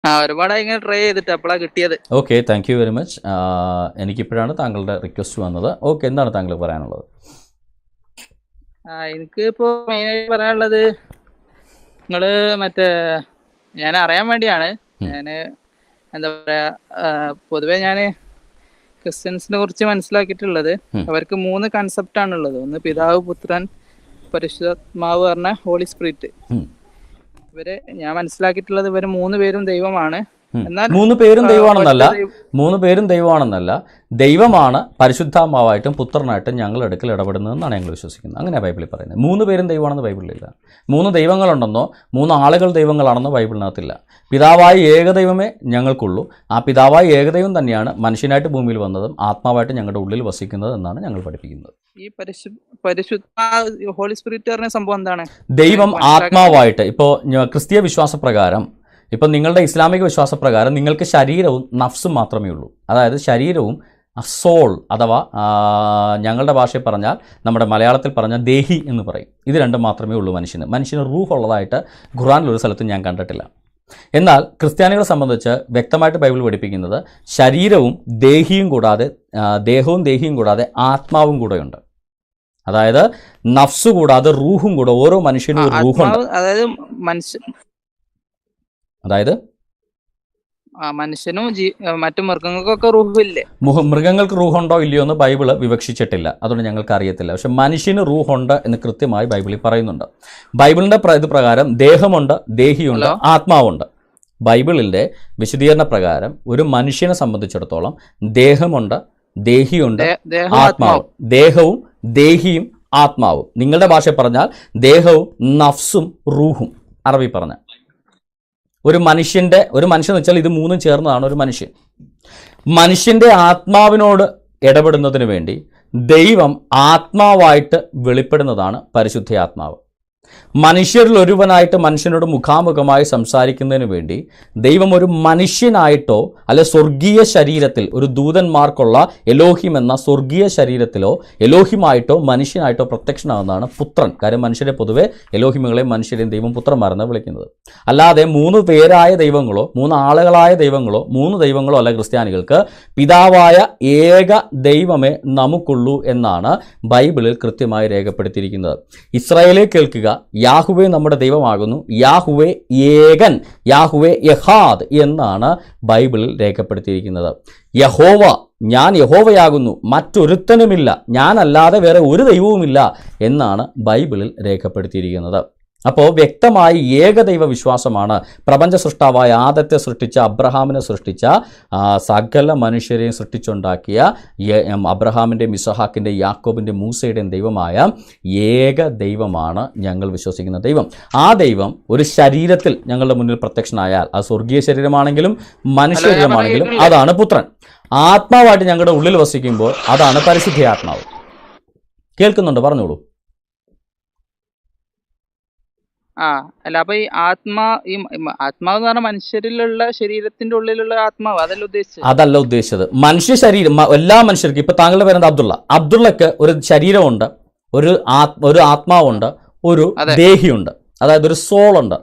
ഒരുപാടായി ഇങ്ങനെ ട്രൈ ചെയ്തിട്ട് അപ്പോഴാ കിട്ടിയത്. Okay, thank you very much. എനിക്കിപ്പോഴാണ് താങ്കളുടെ റിക്വസ്റ്റ് വന്നത്. ഓക്കെ, എന്താണ് താങ്കൾ പറയാനുള്ളത്? എനിക്ക് ഇപ്പോൾ മെയിനായിട്ട് പറയാനുള്ളത്, നിങ്ങള് മറ്റേ ഞാൻ അറിയാൻ വേണ്ടിയാണ്. ഞാൻ എന്താ പറയാ, പൊതുവെ ഞാൻ ക്രിസ്ത്യൻസിനെ കുറിച്ച് മനസ്സിലാക്കിയിട്ടുള്ളത്, അവർക്ക് 3 കൺസെപ്റ്റ് ആണുള്ളത്. ഒന്ന് പിതാവ്, പുത്രൻ, പരിശുദ്ധാത്മാവ് പറഞ്ഞ ഹോളി സ്പിരിറ്റ്. ഇവര് ഞാൻ മനസ്സിലാക്കിയിട്ടുള്ളത് ഇവര് 3 പേരും ദൈവമാണ്. എന്നാൽ 3 പേരും ദൈവമാണെന്നല്ല, ദൈവമാണ് പരിശുദ്ധാത്മാവായിട്ടും പുത്രനായിട്ടും ഞങ്ങൾ അടുക്കൽ ഇടപെടുന്നതെന്നാണ് ഞങ്ങൾ വിശ്വസിക്കുന്നത്. അങ്ങനെ ബൈബിളിൽ പറയുന്നത്. 3 പേരും ദൈവമാണെന്ന് ബൈബിളിലില്ല. 3 ദൈവങ്ങളുണ്ടെന്നോ 3 ആളുകൾ ദൈവങ്ങളാണെന്നോ ബൈബിളിനകത്തില്ല. പിതാവായ ഏകദൈവമേ ഞങ്ങൾക്കുള്ളൂ. ആ പിതാവായ ഏകദൈവം തന്നെയാണ് മനുഷ്യനായിട്ട് ഭൂമിയിൽ വന്നതും ആത്മാവായിട്ട് ഞങ്ങളുടെ ഉള്ളിൽ വസിക്കുന്നത് എന്നാണ് ഞങ്ങൾ പഠിപ്പിക്കുന്നത്. ഈ പരിശുദ്ധ ഹോളി സ്പിരിറ്റ് പറഞ്ഞ സംഭവം എന്താണ്? ദൈവം ആത്മാവായിട്ട്, ഇപ്പോൾ ക്രിസ്തീയ വിശ്വാസപ്രകാരം, ഇപ്പം നിങ്ങളുടെ ഇസ്ലാമിക വിശ്വാസപ്രകാരം നിങ്ങൾക്ക് ശരീരവും നഫ്സും മാത്രമേ ഉള്ളൂ. അതായത് ശരീരവും സോൾ, അഥവാ ഞങ്ങളുടെ ഭാഷയിൽ പറഞ്ഞാൽ, നമ്മുടെ മലയാളത്തിൽ പറഞ്ഞാൽ ദേഹി എന്ന് പറയും. ഇത് രണ്ടും മാത്രമേ ഉള്ളൂ മനുഷ്യന് റൂഹ് ഉള്ളതായിട്ട് ഖുർആനിൽ ഒരു സ്ഥലത്തും ഞാൻ കണ്ടിട്ടില്ല. എന്നാൽ ക്രിസ്ത്യാനികളെ സംബന്ധിച്ച് വ്യക്തമായിട്ട് ബൈബിൾ പഠിപ്പിക്കുന്നത് ശരീരവും ദേഹിയും കൂടാതെ, ദേഹവും ദേഹിയും കൂടാതെ ആത്മാവും കൂടെയുണ്ട്. അതായത് നഫ്സ് കൂടാതെ റൂഹും കൂടെ, ഓരോ മനുഷ്യനും ഒരു റൂഹുണ്ട്. അതായത് മനുഷ്യനും മറ്റു മൃഗങ്ങൾക്കൊക്കെ റൂഹില്ലേ? മൃഗങ്ങൾക്ക് റൂഹുണ്ടോ ഇല്ലയോ എന്ന് ബൈബിള് വിവക്ഷിച്ചിട്ടില്ല, അതുകൊണ്ട് ഞങ്ങൾക്ക് അറിയത്തില്ല. പക്ഷെ മനുഷ്യന് റൂഹുണ്ട് എന്ന് കൃത്യമായി ബൈബിളിൽ പറയുന്നുണ്ട്. ബൈബിളിന്റെ ഇത് പ്രകാരം ദേഹമുണ്ട്, ദേഹിയുണ്ട്, ആത്മാവുണ്ട്. ബൈബിളിന്റെ വിശദീകരണ പ്രകാരം ഒരു മനുഷ്യനെ സംബന്ധിച്ചിടത്തോളം ദേഹമുണ്ട്, ദേഹിയുണ്ട്, ആത്മാവും. ദേഹവും ദേഹിയും ആത്മാവും. നിങ്ങളുടെ ഭാഷ പറഞ്ഞാൽ ദേഹവും നഫ്സും റൂഹും, അറബി പറഞ്ഞ ഒരു മനുഷ്യൻ എന്ന് വെച്ചാൽ ഇത് 3 ചേർന്നതാണ് ഒരു മനുഷ്യൻ. മനുഷ്യൻ്റെ ആത്മാവിനോട് ഇടപെടുന്നതിന് വേണ്ടി ദൈവം ആത്മാവായിട്ട് വെളിപ്പെടുന്നതാണ് പരിശുദ്ധ ആത്മാവ്. മനുഷ്യരിൽ ഒരുവനായിട്ട് മനുഷ്യനോട് മുഖാമുഖമായി സംസാരിക്കുന്നതിന് വേണ്ടി ദൈവം ഒരു മനുഷ്യനായിട്ടോ അല്ലെ സ്വർഗീയ ശരീരത്തിൽ, ഒരു ദൂതന്മാർക്കുള്ള എലോഹിം എന്ന സ്വർഗീയ ശരീരത്തിലോ എലോഹിമായിട്ടോ മനുഷ്യനായിട്ടോ പ്രത്യക്ഷനാകുന്നതാണ് പുത്രൻ. കാര്യം മനുഷ്യരെ പൊതുവെ എലോഹിമുകളെയും മനുഷ്യരെയും ദൈവം പുത്രന്മാരെന്നാണ് വിളിക്കുന്നത്. അല്ലാതെ 3 പേരായ ദൈവങ്ങളോ 3 ആളുകളായ ദൈവങ്ങളോ 3 ദൈവങ്ങളോ അല്ല ക്രിസ്ത്യാനികൾക്ക്. പിതാവായ ഏക ദൈവമേ നമുക്കുള്ളൂ എന്നാണ് ബൈബിളിൽ കൃത്യമായി രേഖപ്പെടുത്തിയിരിക്കുന്നത്. ഇസ്രായേലെ കേൾക്കുക, യാഹുവേ നമ്മുടെ ദൈവമാകുന്നു, യാഹുവേ ഏകൻ, യാഹുവേ യഹാദ് എന്നാണ് ബൈബിളിൽ രേഖപ്പെടുത്തിയിരിക്കുന്നത്. യഹോവ, ഞാൻ യഹോവയാകുന്നു, മറ്റൊരുത്തനുമില്ല, ഞാനല്ലാതെ വേറെ ഒരു ദൈവവുമില്ല എന്നാണ് ബൈബിളിൽ രേഖപ്പെടുത്തിയിരിക്കുന്നത്. അപ്പോൾ വ്യക്തമായി ഏകദൈവ വിശ്വാസമാണ് പ്രപഞ്ച സൃഷ്ടാവായ ആദത്തെ സൃഷ്ടിച്ച, അബ്രഹാമിനെ സൃഷ്ടിച്ച, സകല മനുഷ്യരെയും സൃഷ്ടിച്ചുണ്ടാക്കിയ അബ്രഹാമിൻ്റെയും ഇസഹാക്കിൻ്റെയും യാക്കോബിൻ്റെയും മൂസയുടെയും ദൈവമായ ഏക ദൈവമാണ് ഞങ്ങൾ വിശ്വസിക്കുന്ന ദൈവം. ആ ദൈവം ഒരു ശരീരത്തിൽ ഞങ്ങളുടെ മുന്നിൽ പ്രത്യക്ഷനായാൽ, അത് സ്വർഗീയ ശരീരമാണെങ്കിലും മനുഷ്യ ശരീരമാണെങ്കിലും അതാണ് പുത്രൻ. ആത്മാവായിട്ട് ഞങ്ങളുടെ ഉള്ളിൽ വസിക്കുമ്പോൾ അതാണ് പരിശുദ്ധ ആത്മാവ്. കേൾക്കുന്നുണ്ട്? പറഞ്ഞോളൂ. അല്ല, അപ്പൊ ഈ ആത്മാവ് എന്ന് പറഞ്ഞാൽ മനുഷ്യരിലുള്ള ശരീരത്തിന്റെ ഉള്ളിലുള്ള ആത്മാവ് അതല്ല ഉദ്ദേശിച്ചത്. മനുഷ്യ ശരീരം എല്ലാ മനുഷ്യർക്കും, ഇപ്പൊ താങ്കളുടെ പേരെന്താ? അബ്ദുള്ളക്ക് ഒരു ശരീരമുണ്ട്, ഒരു ആത്മാവുണ്ട്, ഒരു ദേഹിയുണ്ട്. അതായത് ഒരു സോളുണ്ട്,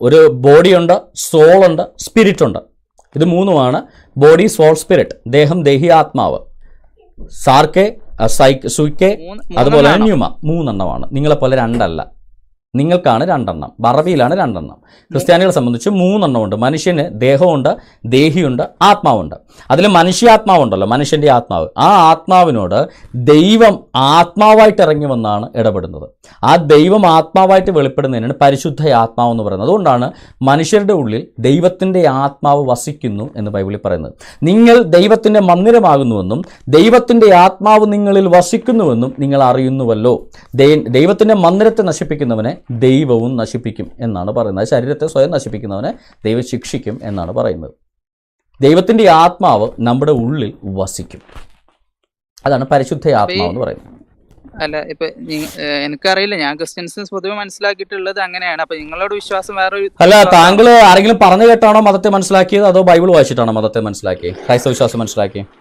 ഒരു ബോഡിയുണ്ട്, സോളുണ്ട്, സ്പിരിറ്റ് ഉണ്ട്. ഇത് 3മാണ് ബോഡി, സോൾ, സ്പിരിറ്റ്. ദേഹം, ദേഹി, ആത്മാവ്. സാർക്കെ, സുയ്ക്കെ, അതുപോലെ ന്യൂമ. 3 എണ്ണമാണ്. നിങ്ങളെപ്പോലെ 2 അല്ല. നിങ്ങൾക്കാണ് 2 എണ്ണം, അറബിയിലാണ് 2 എണ്ണം. ക്രിസ്ത്യാനികളെ സംബന്ധിച്ച് 3 എണ്ണമുണ്ട്. മനുഷ്യന് ദേഹമുണ്ട്, ദേഹിയുണ്ട്, ആത്മാവുണ്ട്. അതിൽ മനുഷ്യാത്മാവുണ്ടല്ലോ, മനുഷ്യൻ്റെ ആത്മാവ്. ആ ആത്മാവിനോട് ദൈവം ആത്മാവായിട്ട് ഇറങ്ങി വന്നാണ് ഇടപെടുന്നത്. ആ ദൈവം ആത്മാവായിട്ട് വെളിപ്പെടുന്നതിനാണ് പരിശുദ്ധ ആത്മാവ് എന്ന് പറയുന്നത്. അതുകൊണ്ടാണ് മനുഷ്യരുടെ ഉള്ളിൽ ദൈവത്തിൻ്റെ ആത്മാവ് വസിക്കുന്നു എന്ന് ബൈബിളിൽ പറയുന്നത്. നിങ്ങൾ ദൈവത്തിൻ്റെ മന്ദിരമാകുന്നുവെന്നും ദൈവത്തിൻ്റെ ആത്മാവ് നിങ്ങളിൽ വസിക്കുന്നുവെന്നും നിങ്ങൾ അറിയുന്നുവല്ലോ. ദൈവത്തിൻ്റെ മന്ദിരത്തെ നശിപ്പിക്കുന്നവനെ ദൈവവും നശിപ്പിക്കും എന്നാണ് പറയുന്നത്. ശരീരത്തെ സ്വയം നശിപ്പിക്കുന്നവനെ ദൈവം ശിക്ഷിക്കും എന്നാണ് പറയുന്നത്. ദൈവത്തിൻ്റെ ആത്മാവ് നമ്മുടെ ഉള്ളിൽ വസിക്കും. അതാണ് പരിശുദ്ധ ആത്മാവ് എന്ന് പറയുന്നത്. അല്ല, ഇപ്പൊ എനിക്കറിയില്ല, ഞാൻ ക്രിസ്ത്യൻസ് പൊതുവെ മനസ്സിലാക്കിയിട്ടുള്ളത് അങ്ങനെയാണ്. അപ്പൊ നിങ്ങളോട് വിശ്വാസം വേറെ അല്ല. താങ്കൾ ആരെങ്കിലും പറഞ്ഞു കേട്ടാണോ മതത്തെ മനസ്സിലാക്കിയത്, അതോ ബൈബിൾ വായിച്ചിട്ടാണോ മതത്തെ മനസ്സിലാക്കിയത്, ക്രൈസ്തവ വിശ്വാസം മനസ്സിലാക്കിയത്?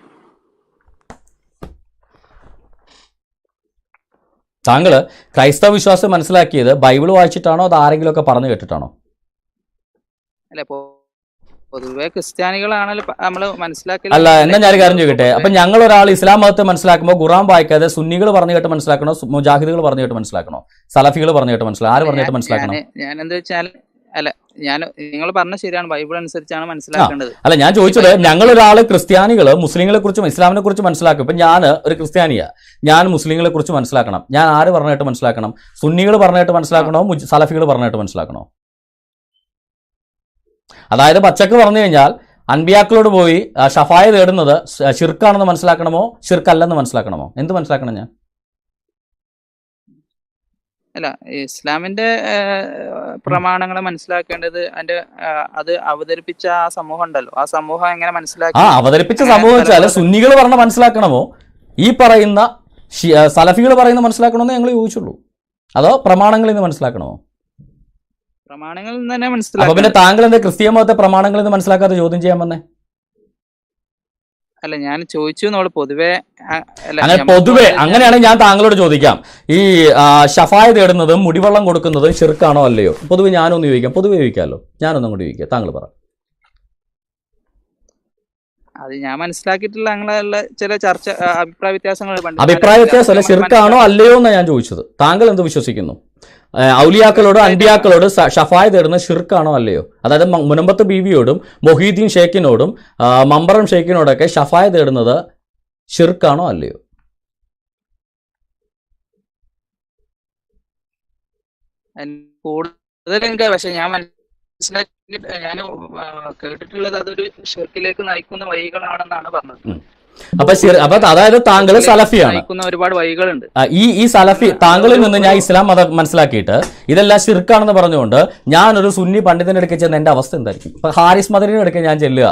താങ്കൾ ക്രൈസ്തവ വിശ്വാസം മനസ്സിലാക്കിയത് ബൈബിൾ വായിച്ചിട്ടാണോ, അത് ആരെങ്കിലും ഒക്കെ പറഞ്ഞു കേട്ടിട്ടാണോ? അല്ല, പൊതുവെ ക്രിസ്ത്യാനികളാണല്ലോ നമ്മള് മനസ്സിലാക്കി. അല്ല, എന്നാ ഞാൻ കാര്യം ചോദിക്കട്ടെ, അപ്പൊ ഞങ്ങൾ ഒരാൾ ഇസ്ലാം മതത്തെ മനസ്സിലാക്കുമ്പോൾ ഖുറാൻ വായിക്കാതെ സുന്നികൾ പറഞ്ഞു കേട്ട് മനസ്സിലാക്കണോ, മുജാഹിദുകൾ പറഞ്ഞു കേട്ട് മനസ്സിലാക്കണോ, സലഫികൾ പറഞ്ഞു കേട്ട് മനസ്സിലാക്കണം, ആര് പറഞ്ഞിട്ട് മനസ്സിലാക്കണം? ഞാൻ എന്താ വെച്ചാൽ, അല്ല നിങ്ങൾ പറഞ്ഞ ശരിയാണ്, ബൈബിൾ അനുസരിച്ചാണ് മനസ്സിലാക്കേണ്ടത്. അല്ല, ഞാൻ ചോദിച്ചത് ഞങ്ങൾ ഒരാള് ക്രിസ്ത്യാനികൾ മുസ്ലിങ്ങളെ കുറിച്ചും ഇസ്ലാമിനെ കുറിച്ച് മനസ്സിലാക്കും. ഇപ്പൊ ഞാൻ ഒരു ക്രിസ്ത്യാനിയാ, ഞാൻ മുസ്ലിങ്ങളെ കുറിച്ച് മനസ്സിലാക്കണം, ഞാൻ ആര് പറഞ്ഞിട്ട് മനസ്സിലാക്കണം? സുന്നികൾ പറഞ്ഞിട്ട് മനസ്സിലാക്കണോ, സലഫികൾ പറഞ്ഞിട്ട് മനസ്സിലാക്കണോ? അതായത് പച്ചക്ക് പറഞ്ഞു കഴിഞ്ഞാൽ അൻബിയാക്കളോട് പോയി ഷഫായ തേടുന്നത് ഷിർക്കാണെന്ന് മനസ്സിലാക്കണമോ, ഷിർക്കല്ലെന്ന് മനസ്സിലാക്കണമോ? എന്ത് മനസ്സിലാക്കണം ഞാൻ? അല്ല, ഇസ്ലാമിന്റെ പ്രമാണങ്ങളെ മനസ്സിലാക്കേണ്ടത് അത് അവതരിപ്പിച്ച ആ സമൂഹം ഉണ്ടല്ലോ, ആ സമൂഹം എങ്ങനെ മനസ്സിലാക്കി, അവതരിപ്പിച്ച സമൂഹം വെച്ചാൽ സുന്നികൾ പറഞ്ഞ മനസ്സിലാക്കണമോ, ഈ പറയുന്ന സലഫികൾ പറയുന്ന മനസ്സിലാക്കണമെന്ന് ഞങ്ങൾ ചോദിച്ചുള്ളൂ, അതോ പ്രമാണങ്ങളിൽ നിന്ന് മനസ്സിലാക്കണമോ? പ്രമാണങ്ങളിൽ നിന്ന് തന്നെ അപ്പൊ മനസ്സിലാക്കണം. പിന്നെ താങ്കൾ എന്താ ക്രിസ്തീയ മതത്തെ പ്രമാണങ്ങളിൽ നിന്ന് മനസ്സിലാക്കാതെ ചോദ്യം ചെയ്യാൻ വന്നേ? അല്ല, ഞാൻ ചോദിച്ചു എന്നോട് പൊതുവെ. അങ്ങനെ പൊതുവെ അങ്ങനെയാണെങ്കിൽ ഞാൻ താങ്കളോട് ചോദിക്കാം, ഈ ഷഫായ തേടുന്നതും മുടിവെള്ളം കൊടുക്കുന്നതും ഷിർക്കാണോ അല്ലയോ? പൊതുവെ ഞാനൊന്ന് ചോദിക്കാം, പൊതുവെ ചോദിക്കാമല്ലോ, ഞാനൊന്നും കൂടി ചോദിക്കാം, താങ്കൾ പറ. അത് ഞാൻ മനസ്സിലാക്കിയിട്ടുള്ള അങ്ങനെയുള്ള ചില ചർച്ച അഭിപ്രായ വ്യത്യാസങ്ങൾ. അഭിപ്രായ വ്യത്യാസമല്ല, ഷിർക്കാണോ അല്ലയോ എന്നാണ് ഞാൻ ചോദിച്ചത്. താങ്കൾ എന്ത് വിശ്വസിക്കുന്നു? ഔലിയാക്കളോട് അൻബിയാക്കളോട് ഷഫായ തേടുന്ന ഷിർക്കാണോ അല്ലയോ? അതായത് മുനമ്പത്ത് ബീവിയോടും മൊഹീദ്ദീൻ ഷേഖിനോടും മമ്പറം ഷേഖിനോടൊക്കെ ഷഫായ തേടുന്നത് ഷിർക്കാണോ അല്ലയോ? കൂടുതൽ എനിക്ക്, പക്ഷെ ഞാൻ കേട്ടിട്ടുള്ളത് അതൊരു ഷിർക്കിലേക്ക് നയിക്കുന്ന വഴികളാണെന്നാണ് പറഞ്ഞത്. അപ്പൊ അതായത് താങ്കൾ സലഫിയാണ്, ഒരുപാട് വഴികളുണ്ട്. ഈ സലഫി താങ്കളിൽ നിന്ന് ഞാൻ ഇസ്ലാം മതം മനസ്സിലാക്കിയിട്ട് ഇതെല്ലാം ഷിർക്കാണെന്ന് പറഞ്ഞുകൊണ്ട് ഞാനൊരു സുന്നി പണ്ഡിതന്റെ അടുക്കൽ ചെന്ന് എന്റെ അവസ്ഥ എന്തായിരിക്കും? ഇപ്പൊ ഹാരിസ് മദനിയുടെ അടുക്കൽ ഞാൻ ചെല്ലുക,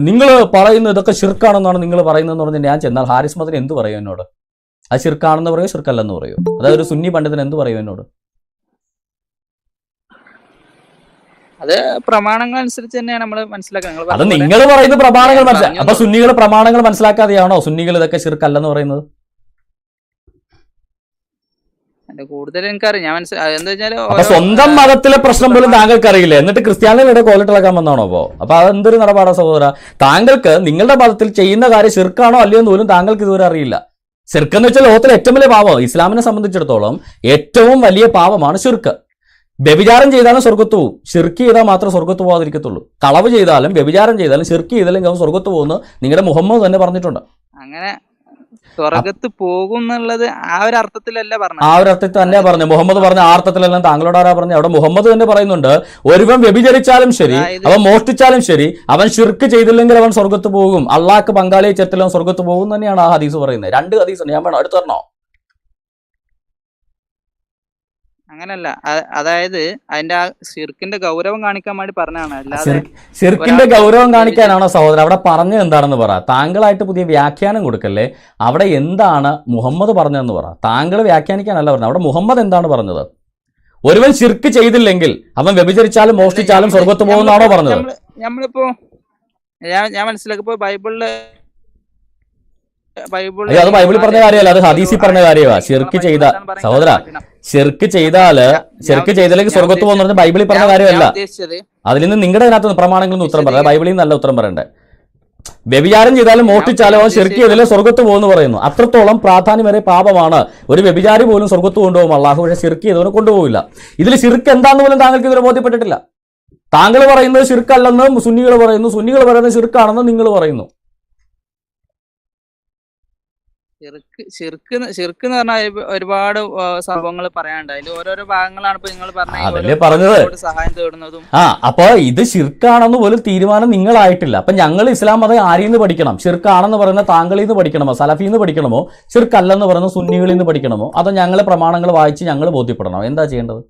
നിങ്ങൾ പറയുന്നത് ഇതൊക്കെ ഷിർക്കാണെന്നാണ് നിങ്ങൾ പറയുന്നതെന്ന് പറഞ്ഞ് ഞാൻ ചെന്നാൽ ഹാരിസ് മദനി എന്ത് പറയും എന്നോട്? അത് ഷിർക്കാണെന്ന് പറയോ, ഷിർക്കല്ലെന്ന് പറയോ? അതായത് ഒരു സുന്നി പണ്ഡിതൻ എന്ത് പറയും എന്നോട്? അത് പ്രമാണങ്ങൾ അനുസരിച്ച് തന്നെയാണ് നമ്മൾ മനസ്സിലാക്കുന്നത്. അത് നിങ്ങൾ പറയുന്ന പ്രമാണങ്ങൾ മനസ്സിലാക്കി, അപ്പൊ സുന്നികൾ പ്രമാണങ്ങൾ മനസ്സിലാക്കാതെയാണോ സുന്നികൾ ഇതൊക്കെ ഷിർക്കല്ലെന്ന് പറയുന്നത്? കൂടുതൽ എനിക്കറിയാം, ഞാൻ എന്താ വെച്ചാൽ അപ്പൊ സ്വന്തം മതത്തിലെ പ്രശ്നം പോലും താങ്കൾക്ക് അറിയില്ല, എന്നിട്ട് ക്രിസ്ത്യാനികളുടെ കോലിട്ടിളക്കാൻ വന്നാണോ? അപ്പൊ അതെന്തൊരു നടപാടാ സഹോദര? താങ്കൾക്ക് നിങ്ങളുടെ മതത്തിൽ ചെയ്യുന്ന കാര്യം ഷിർക്കാണോ അല്ലയോ എന്ന് പോലും താങ്കൾക്ക് ഇതുവരെ അറിയില്ല. ഷിർക്ക് എന്ന് വെച്ചാൽ ലോകത്തിലെ ഏറ്റവും വലിയ പാവം, ഇസ്ലാമിനെ സംബന്ധിച്ചിടത്തോളം ഏറ്റവും വലിയ പാവമാണ് ഷിർക്ക്. വ്യഭിചാരം ചെയ്താലും സ്വർഗത്ത് പോകും, ഷിർക്ക് ചെയ്താൽ മാത്രമേ സ്വർഗത്ത് പോകാതിരിക്കത്തുള്ളൂ. കളവ് ചെയ്താലും വ്യഭിചാരം ചെയ്താലും ഷിർക്ക് ചെയ്താലും അവൻ സ്വർഗത്ത് പോകുന്നു നിങ്ങളുടെ മുഹമ്മദ് തന്നെ പറഞ്ഞിട്ടുണ്ട്. അങ്ങനെ സ്വർഗത്ത് പോകും എന്നുള്ളത് ആ ഒരു അർത്ഥത്തിലല്ല പറഞ്ഞു, ആ ഒരു അർത്ഥത്തിൽ തന്നെയാ പറഞ്ഞു. മുഹമ്മദ് പറഞ്ഞ ആ അർത്ഥത്തിലെല്ലാം താങ്കളോട് ആരാ പറഞ്ഞു? അവിടെ മുഹമ്മദ് തന്നെ പറയുന്നുണ്ട്, ഒരുവൻ വ്യഭിചരിച്ചാലും ശരി, അവൻ മോഷ്ടിച്ചാലും ശരി, അവൻ ഷിർക്ക് ചെയ്തില്ലെങ്കിൽ അവൻ സ്വർഗത്ത് പോകും, അള്ളാഹ്ക്ക് പങ്കാളിയെ ചേർത്തില്ല അവൻ സ്വർഗത്ത് പോകും തന്നെയാണ് ആ ഹദീസ് പറയുന്നത്. 2 ഹദീസ് ഞാൻ വേണം അടുത്ത് തരണോ? അങ്ങനല്ല, അതായത് അതിന്റെ ആ ഷിർക്കിന്റെ ഗൗരവം കാണിക്കാൻ വേണ്ടി പറഞ്ഞാണ്. അല്ലാതെ ഷിർക്കിന്റെ ഗൗരവം കാണിക്കാനാണോ സഹോദരൻ? അവിടെ പറഞ്ഞത് എന്താണെന്ന് പറ. താങ്കളായിട്ട് പുതിയ വ്യാഖ്യാനം കൊടുക്കല്ലേ. അവിടെ എന്താണ് മുഹമ്മദ് പറഞ്ഞതെന്ന് പറ. താങ്കൾ വ്യാഖ്യാനിക്കാനല്ല പറഞ്ഞത്, അവിടെ മുഹമ്മദ് എന്താണ് പറഞ്ഞത്? ഒരുവൻ ഷിർക്ക് ചെയ്തില്ലെങ്കിൽ അവൻ വ്യഭിചരിച്ചാലും മോഷ്ടിച്ചാലും സ്വർഗത്ത് പോകുന്നാണോ പറഞ്ഞത്? നമ്മളിപ്പോ ഞാൻ മനസ്സിലാക്കിയപ്പോ ബൈബിളില് അത് ബൈബിളിൽ പറഞ്ഞ കാര്യമല്ല, അത് ഹദീസിൽ പറഞ്ഞ കാര്യമാണ്. ഷിർക്ക് ചെയ്ത സഹോദര, ഷിർക്ക് ചെയ്തില്ലെങ്കിൽ സ്വർഗത്ത് പോകുന്ന പറഞ്ഞ ബൈബിളിൽ പറഞ്ഞ കാര്യമല്ല. അതിൽ നിന്ന് നിങ്ങളുടെ അതിനകത്ത് പ്രമാണങ്ങളിൽ നിന്ന് ഉത്തരം പറയാം, ബൈബിളിൽ നിന്നല്ല ഉത്തരം പറയണ്ടേ. വ്യഭിചാരം ചെയ്താലും മോഷ്ടിച്ചാലും അവൻ ഷിർക്ക് ചെയ്താലും സ്വർഗത്ത് പോകുന്നു പറയുന്നു. അത്രത്തോളം പ്രാധാന്യം വരെ പാപമാണ്. ഒരു വ്യഭിചാരി പോലും സ്വർഗത്ത് കൊണ്ടുപോകും അള്ളാഹു, പക്ഷേ ഷിർക്ക് ചെയ്തവനെ കൊണ്ടുപോകില്ല. ഇതിൽ ഷിർക്ക് എന്താണെന്ന് പോലും താങ്കൾക്ക് ഇതുവരെ ബോധ്യപ്പെട്ടിട്ടില്ല. താങ്കൾ പറയുന്നത് ഷിർക്കല്ലെന്ന് സുന്നികൾ പറയുന്നു, സുന്നികൾ പറയുന്നത് ഷിർക്കാണെന്ന് നിങ്ങൾ പറയുന്നു. ഷിർക്ക് എന്ന് പറഞ്ഞാൽ ഒരുപാട് സംഭവങ്ങൾ പറയാനുണ്ട്. അതിൽ ഓരോരോ ഭാഗങ്ങളാണ് ഇപ്പൊ നിങ്ങൾ പറഞ്ഞത് സഹായം തേടുന്നതും. അപ്പൊ ഇത് ഷിർക്കാണെന്ന് പോലും തീരുമാനം നിങ്ങളായിട്ടില്ല. അപ്പൊ ഞങ്ങൾ ഇസ്ലാം മതം ആരിൽ നിന്ന് പഠിക്കണം? ഷിർക്കാണെന്ന് പറയുന്ന താങ്കളിൽ നിന്ന് പഠിക്കണമോ, സലഫിൽ നിന്ന് പഠിക്കണമോ, ഷിർക്കല്ലെന്ന് പറയുന്ന സുന്നികളിൽ നിന്ന് പഠിക്കണമോ, അതോ ഞങ്ങളെ പ്രമാണങ്ങൾ വായിച്ച് ഞങ്ങൾ ബോധ്യപ്പെടണോ? എന്താ ചെയ്യേണ്ടത്?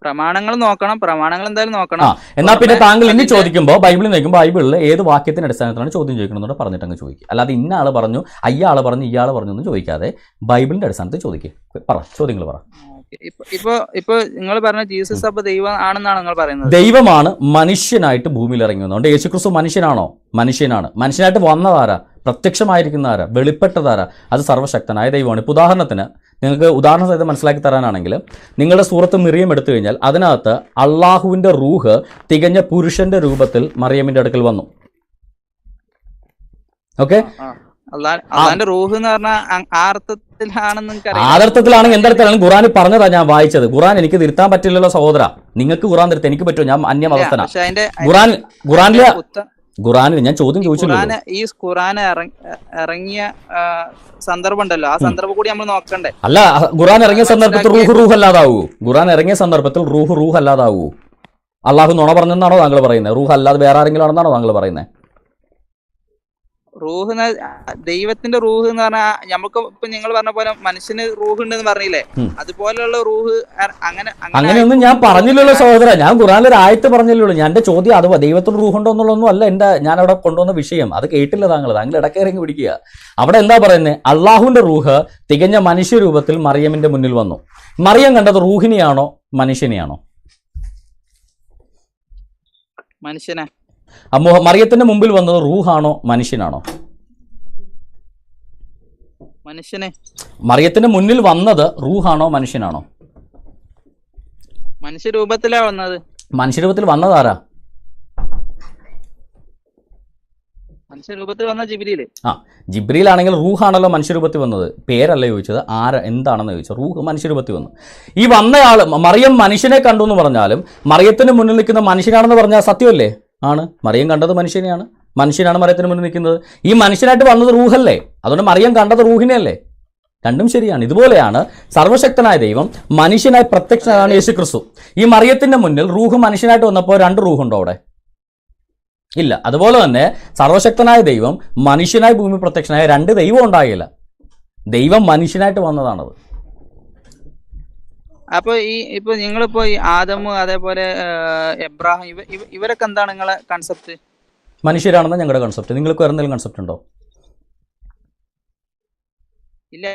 പ്രമാണങ്ങൾ നോക്കണം, പ്രമാണങ്ങൾ എന്തായാലും നോക്കണം. എന്നാൽ പിന്നെ താങ്കൾ ഇനി ചോദിക്കുമ്പോൾ ബൈബിളിൽ നോക്കുമ്പോൾ ബൈബിളിൽ ഏത് വാക്യത്തിന്റെ അടിസ്ഥാനത്തിലാണ് ചോദ്യം ചോദിക്കണമെന്നോട് പറഞ്ഞിട്ട് അങ്ങ് ചോദിക്കുക. അല്ലാതെ ഇന്ന ആള് പറഞ്ഞു, അയ്യാള് പറഞ്ഞു, ഇയാള് പറഞ്ഞു എന്ന് ചോദിക്കാതെ ബൈബിളിന്റെ അടിസ്ഥാനത്തിൽ ചോദിക്കുക. പറ, ചോദ്യങ്ങൾ പറ. ഇപ്പൊ നിങ്ങൾ പറഞ്ഞ ജീസസ് അപ്പൊ ദൈവം ആണെന്നാണ് നിങ്ങൾ പറയുന്നത്? ദൈവമാണ് മനുഷ്യനായിട്ട് ഭൂമിയിൽ ഇറങ്ങി വന്നുകൊണ്ട്. യേശുക്രിസ്തു മനുഷ്യനാണോ? മനുഷ്യനാണ്. മനുഷ്യനായിട്ട് വന്നതാരാ? പ്രത്യക്ഷമായിരിക്കുന്ന ആരാ? വെളിപ്പെട്ടതാരാ? അത് സർവ്വശക്തനായ ദൈവമാണ്. ഇപ്പോൾ ഉദാഹരണത്തിന് നിങ്ങൾക്ക് ഉദാഹരണ സഹിതം മനസ്സിലാക്കി തരാനാണെങ്കിൽ നിങ്ങളുടെ സൂറത്ത് മിറിയം എടുത്തു കഴിഞ്ഞാൽ അതിനകത്ത് അള്ളാഹുവിൻ്റെ റൂഹ് തികഞ്ഞ പുരുഷന്റെ രൂപത്തിൽ മറിയമിൻ്റെ അടുക്കൽ വന്നു. ഓക്കെ, അള്ളാന്റെ റൂഹ് എന്ന് പറഞ്ഞാൽ ആ അർത്ഥത്തിലാണെന്ന് ആദർത്ഥത്തിലാണെങ്കിൽ എന്തർത്ഥത്തിലാണ് ഖുറാൻ പറഞ്ഞതാ ഞാൻ വായിച്ചത്. ഖുറാൻ എനിക്ക് തിരുത്താൻ പറ്റില്ലല്ലോ സഹോദര, നിങ്ങൾക്ക് ഖുറാൻ തിരുത്താൻ എനിക്ക് പറ്റുമോ? ഞാൻ അന്യമതസ്ഥനാ. ഖുറാനിൽ ഞാൻ ചോദ്യം ചോദിച്ചില്ല. ഈ ഖുറാൻ ഇറങ്ങിയ സന്ദർഭം ഉണ്ടല്ലോ, ആ സന്ദർഭം കൂടി നമ്മൾ നോക്കണ്ടേ? അല്ല, ഖുറാൻ ഇറങ്ങിയ സന്ദർഭത്തിൽ റൂഹ് അല്ലാതാവൂ? ഖുറാൻ ഇറങ്ങിയ സന്ദർഭത്തിൽ റൂഹ് അല്ലാതാവൂ? അള്ളാഹു നുണ പറഞ്ഞെന്നാണോ താങ്കൾ പറയുന്നത്? റൂഹ് അല്ലാതെ വേറെ ആരെങ്കിലും ആണെന്നാണോ താങ്കൾ പറയുന്നത്? റൂഹ് ദൈവത്തിന്റെ റൂഹ് എന്ന് പറഞ്ഞാൽ നമുക്ക് ഇപ്പൊ നിങ്ങൾ പറഞ്ഞ പോലെ മനുഷ്യന് റൂഹ് ഉണ്ടെന്ന് പറഞ്ഞില്ലേ, അതുപോലെയുള്ള റൂഹ് അങ്ങനെയൊന്നും ഞാൻ പറഞ്ഞില്ലല്ലോ സഹോദര. ഞാൻ ഖുറാനിൽ ഒരു ആയത്ത് പറഞ്ഞല്ലോ. ഞാൻ എന്റെ ചോദ്യം അത് ദൈവത്തിന് റൂഹ് ഉണ്ടോ എന്നുള്ളതൊന്നും അല്ല ഞാൻ അവിടെ കൊണ്ടുവന്ന വിഷയം. അത് കേട്ടില്ല താങ്കൾ ഇടയ്ക്ക് ഇറങ്ങി പിടിക്കുക. അവിടെ എന്താ പറയുന്നത്? അള്ളാഹുവിന്റെ റൂഹ് തികഞ്ഞ മനുഷ്യരൂപത്തിൽ മറിയമിന്റെ മുന്നിൽ വന്നു. മറിയം കണ്ടത് റൂഹിനെയാണോ മനുഷ്യനെയാണോ? മനുഷ്യനെ. മറിയത്തിന്റെ മുമ്പിൽ വന്നത് റൂഹാണോ മനുഷ്യനാണോ? മനുഷ്യനെ. മറിയത്തിന്റെ മുന്നിൽ വന്നത് റൂഹാണോ മനുഷ്യനാണോ? മനുഷ്യരൂപത്തിലാ വന്നത്. മനുഷ്യരൂപത്തിൽ വന്നതാരാ? മനുഷ്യരൂപത്തിൽ വന്ന ജിബ്രീൽ. ജിബ്രീൽ ആണെങ്കിൽ റൂഹാണല്ലോ മനുഷ്യരൂപത്തിൽ വന്നത്. പേരല്ല ചോദിച്ചത്, എന്താണെന്ന് ചോദിച്ചത്. റൂഹ് മനുഷ്യരൂപത്തിൽ വന്നു. ഈ വന്നയാൾ മറിയം മനുഷ്യനെ കണ്ടു എന്ന് പറഞ്ഞാലും മറിയത്തിന് മുന്നിൽ നിൽക്കുന്ന മനുഷ്യനാണെന്ന് പറഞ്ഞാൽ സത്യമല്ലേ? ആണ്. മറിയം കണ്ടത് മനുഷ്യനാണ് മറിയത്തിന് മുന്നിൽ നിൽക്കുന്നത്. ഈ മനുഷ്യനായിട്ട് വന്നത് റൂഹല്ലേ? അതുകൊണ്ട് മറിയം കണ്ടത് റൂഹിനെയല്ലേ? രണ്ടും ശരിയാണ്. ഇതുപോലെയാണ് സർവശക്തനായ ദൈവം മനുഷ്യനായി പ്രത്യക്ഷനാണ് യേശു ക്രിസ്തു. ഈ മറിയത്തിന്റെ മുന്നിൽ റൂഹ് മനുഷ്യനായിട്ട് വന്നപ്പോൾ 2 റൂഹുണ്ടോ അവിടെ? ഇല്ല. അതുപോലെ തന്നെ സർവശക്തനായ ദൈവം മനുഷ്യനായി ഭൂമി പ്രത്യക്ഷനായ 2 ദൈവം ഉണ്ടാകില്ല. ദൈവം മനുഷ്യനായിട്ട് വന്നതാണത്. അപ്പൊ ഇപ്പൊ നിങ്ങളിപ്പോ ഈ ആദം അതേപോലെ എബ്രാഹിം ഇവരൊക്കെ എന്താണ് നിങ്ങളെ കൺസെപ്റ്റ്? മനുഷ്യരാണെന്ന് ഞങ്ങളുടെ കൺസെപ്റ്റ്. നിങ്ങൾക്ക് വേറെ എന്തെങ്കിലും കൺസെപ്റ്റ് ഉണ്ടോ? ഇല്ല.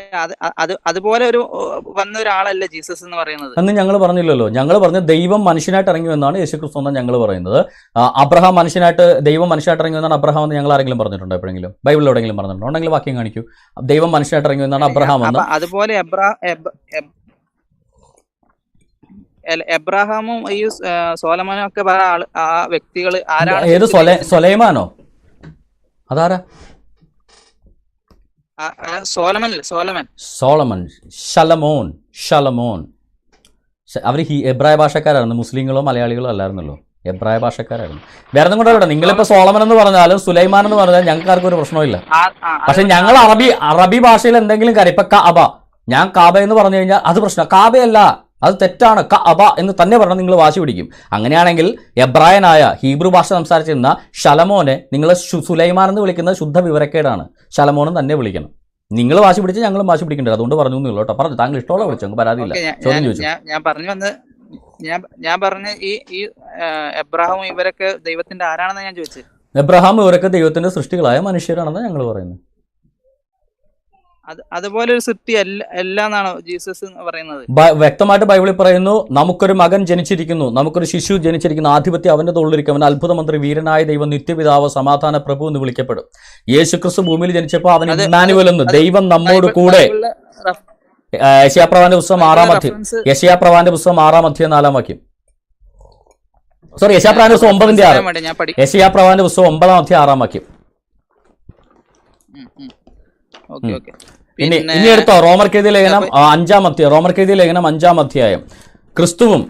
അതുപോലെ ഒരു വന്ന ഒരാളല്ല ജീസസ് എന്ന് പറയുന്നത് എന്ന് ഞങ്ങൾ പറഞ്ഞില്ലല്ലോ. ഞങ്ങൾ പറഞ്ഞ ദൈവം മനുഷ്യനായിട്ട് ഇറങ്ങി എന്നാണ് യേശു ക്രിസ്തു എന്നാണ് ഞങ്ങൾ പറയുന്നത്. അബ്രഹാം ദൈവം മനുഷ്യനായിട്ട് ഇറങ്ങി എന്നാണ് അബ്രഹാം എന്ന് ഞങ്ങൾ ആരെങ്കിലും പറഞ്ഞിട്ടുണ്ടോ എപ്പോഴെങ്കിലും? ബൈബിളിൽ എവിടെയെങ്കിലും പറഞ്ഞിട്ടുണ്ടോ? ഉണ്ടെങ്കിൽ വാക്യം കാണിക്കൂ. ദൈവം മനുഷ്യനായിട്ട് ഇറങ്ങി എന്നാണ് അബ്രഹാം എന്ന്. അതുപോലെ എബ്രാഹാമും ഈ സോലമോനും ഒക്കെ ആ വ്യക്തികൾ ആരാണ്? ഏത് സൊലൈമാനോ? അതാരാ? സോളമൻ, ശലമോൻ. അവർ എബ്രായ ഭാഷക്കാരായിരുന്നു. മുസ്ലിങ്ങളോ മലയാളികളോ അല്ലായിരുന്നല്ലോ, എബ്രായ ഭാഷക്കാരായിരുന്നു. വേറെ ഒന്നും കൂടെ നിങ്ങളിപ്പോ സോളമൻ എന്ന് പറഞ്ഞാലും സുലൈമാൻ എന്ന് പറഞ്ഞാലും ഞങ്ങൾക്ക് ആർക്കും ഒരു പ്രശ്നമില്ല. പക്ഷെ ഞങ്ങൾ അറബി ഭാഷയിൽ എന്തെങ്കിലും കാര്യം ഇപ്പൊ കഅബ, ഞാൻ കാബ എന്ന് പറഞ്ഞു കഴിഞ്ഞാൽ അത് പ്രശ്നം. കാബയല്ല, അത് തെറ്റാണ്. കഅബ എന്ന് തന്നെ പറഞ്ഞാൽ നിങ്ങൾ വാശി പിടിക്കും. അങ്ങനെയാണെങ്കിൽ എബ്രായനായ ഹീബ്രു ഭാഷ സംസാരിച്ചിരുന്ന ശലമോനെ നിങ്ങൾ സുലൈമാൻ എന്ന് വിളിക്കുന്നത് ശുദ്ധ വിവരക്കേടാണ്. ശലമോനും തന്നെ വിളിക്കണം. നിങ്ങൾ വാശി പിടിച്ച് ഞങ്ങളും വാശി പിടിക്കേണ്ടത്. അതുകൊണ്ട് പറഞ്ഞു എന്നല്ലോ കേട്ടോ. പറഞ്ഞു, താങ്കൾ ഇഷ്ടമുള്ള വിളിച്ചു, പരാതിയില്ല. ചോദ്യം ചോദിച്ചു. ഞാൻ പറഞ്ഞ ഈ എബ്രാഹാം ഇവരൊക്കെ ദൈവത്തിന്റെ ആരാണെന്ന് ഞാൻ ചോദിച്ചത്. എബ്രഹാം ഇവരൊക്കെ ദൈവത്തിന്റെ സൃഷ്ടികളായ മനുഷ്യരാണെന്ന് ഞങ്ങൾ പറയുന്നത്. അതുപോലെ ഒരു സൃഷ്ടി അല്ല എന്നാണോ ജീസസ് എന്ന് പറയുന്നത്? വ്യക്തമായിട്ട് ബൈബിളിൽ പറയുന്നു, നമുക്കൊരു മകൻ ജനിച്ചിരിക്കുന്നു, നമുക്കൊരു ശിശു ജനിച്ചിരിക്കുന്നു, ആധിപത്യം അവന്റെ തോളിലിരിക്കും, അവൻ അത്ഭുതമന്ത്രി, വീരനായ ദൈവം, നിത്യപിതാവ്, സമാധാന പ്രഭു എന്ന് വിളിക്കപ്പെടും. യേശുക്രിസ്തു ഭൂമിയിൽ ജനിച്ചപ്പോൾ അവൻ ഇമ്മാനുവൽ എന്ന്, ദൈവം നമ്മോട് കൂടെ. യെശയ്യാപ്രവാചകന്റെ പുസ്തകം 6-ാം അധ്യായം, യെശയ്യാപ്രവാചകന്റെ പുസ്തകം 6-ാം അധ്യായം 4-ാം വാക്യം. സോറി, യെശയ്യാപ്രവാചകന്റെ പുസ്തകം 9-ന്റെ 6. യെശയ്യാപ്രവാചകന്റെ പുസ്തകം 9-ാം അധ്യായം 6-ാം വാക്യം. ഇനി എടുത്തോ റോമർക്കെഴുതിയ ലേഖനം 5-ാം അധ്യായം. റോമർക്കെഴുതിയ ലേഖനം 5-ാം അധ്യായം. ക്രിസ്തുവും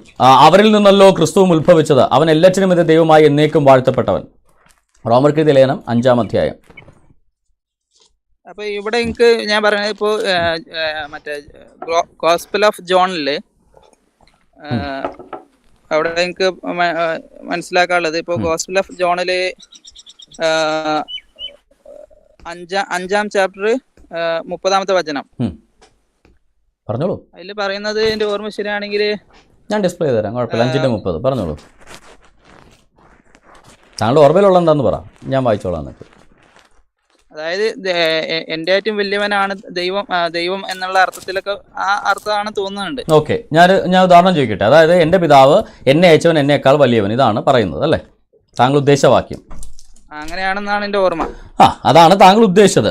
അവരിൽ നിന്നല്ലോ ക്രിസ്തുവും ഉത്ഭവിച്ചത്, അവൻ എല്ലാറ്റിനും ഇത് ദൈവമായി എന്നേക്കും വാഴ്ത്തപ്പെട്ടവൻ. റോമർക്കെഴുതിയ ലേഖനം 5-ാം അധ്യായം. അപ്പൊ ഇവിടെ എനിക്ക് ഞാൻ പറയുന്നത് ഇപ്പോ മറ്റേ ഗോസ്പൽ ഓഫ് ജോണില് അവിടെ എനിക്ക് മനസ്സിലാക്കാനുള്ളത്, ഇപ്പൊ ഗോസ്പൽ ഓഫ് ജോണില് 5-ാം ചാപ്റ്റർ 30-ാമത്തെ വചനം പറഞ്ഞോളൂ. അതിൽ പറയുന്നത് എന്റെ ഓർമ്മ ശരിയാണെങ്കിൽ ഞാൻ ഡിസ്പ്ലേ ചെയ്ത് തരാം, കുഴപ്പമില്ല. 5:30 പറഞ്ഞോളൂ. താങ്കളുടെ ഓർമ്മയിലുള്ള എന്താന്ന് പറ, ഞാൻ വായിച്ചോളാം. അതായത് എന്റെ ഏറ്റവും വലിയവനാണ് ദൈവം എന്നുള്ള അർത്ഥത്തിലൊക്കെ ആ അർത്ഥമാണ് തോന്നുന്നുണ്ട്. ഓക്കെ, ഞാൻ ഉദാഹരണം ചോദിക്കട്ടെ. അതായത് എന്റെ പിതാവ് എന്നെ അയച്ചവൻ എന്നേക്കാൾ വലിയവൻ, ഇതാണ് പറയുന്നത് അല്ലേ താങ്കൾ ഉദ്ദേശവാക്യം? അങ്ങനെയാണെന്നാണ് എന്റെ ഓർമ്മ. അതാണ് താങ്കൾ ഉദ്ദേശിച്ചത്.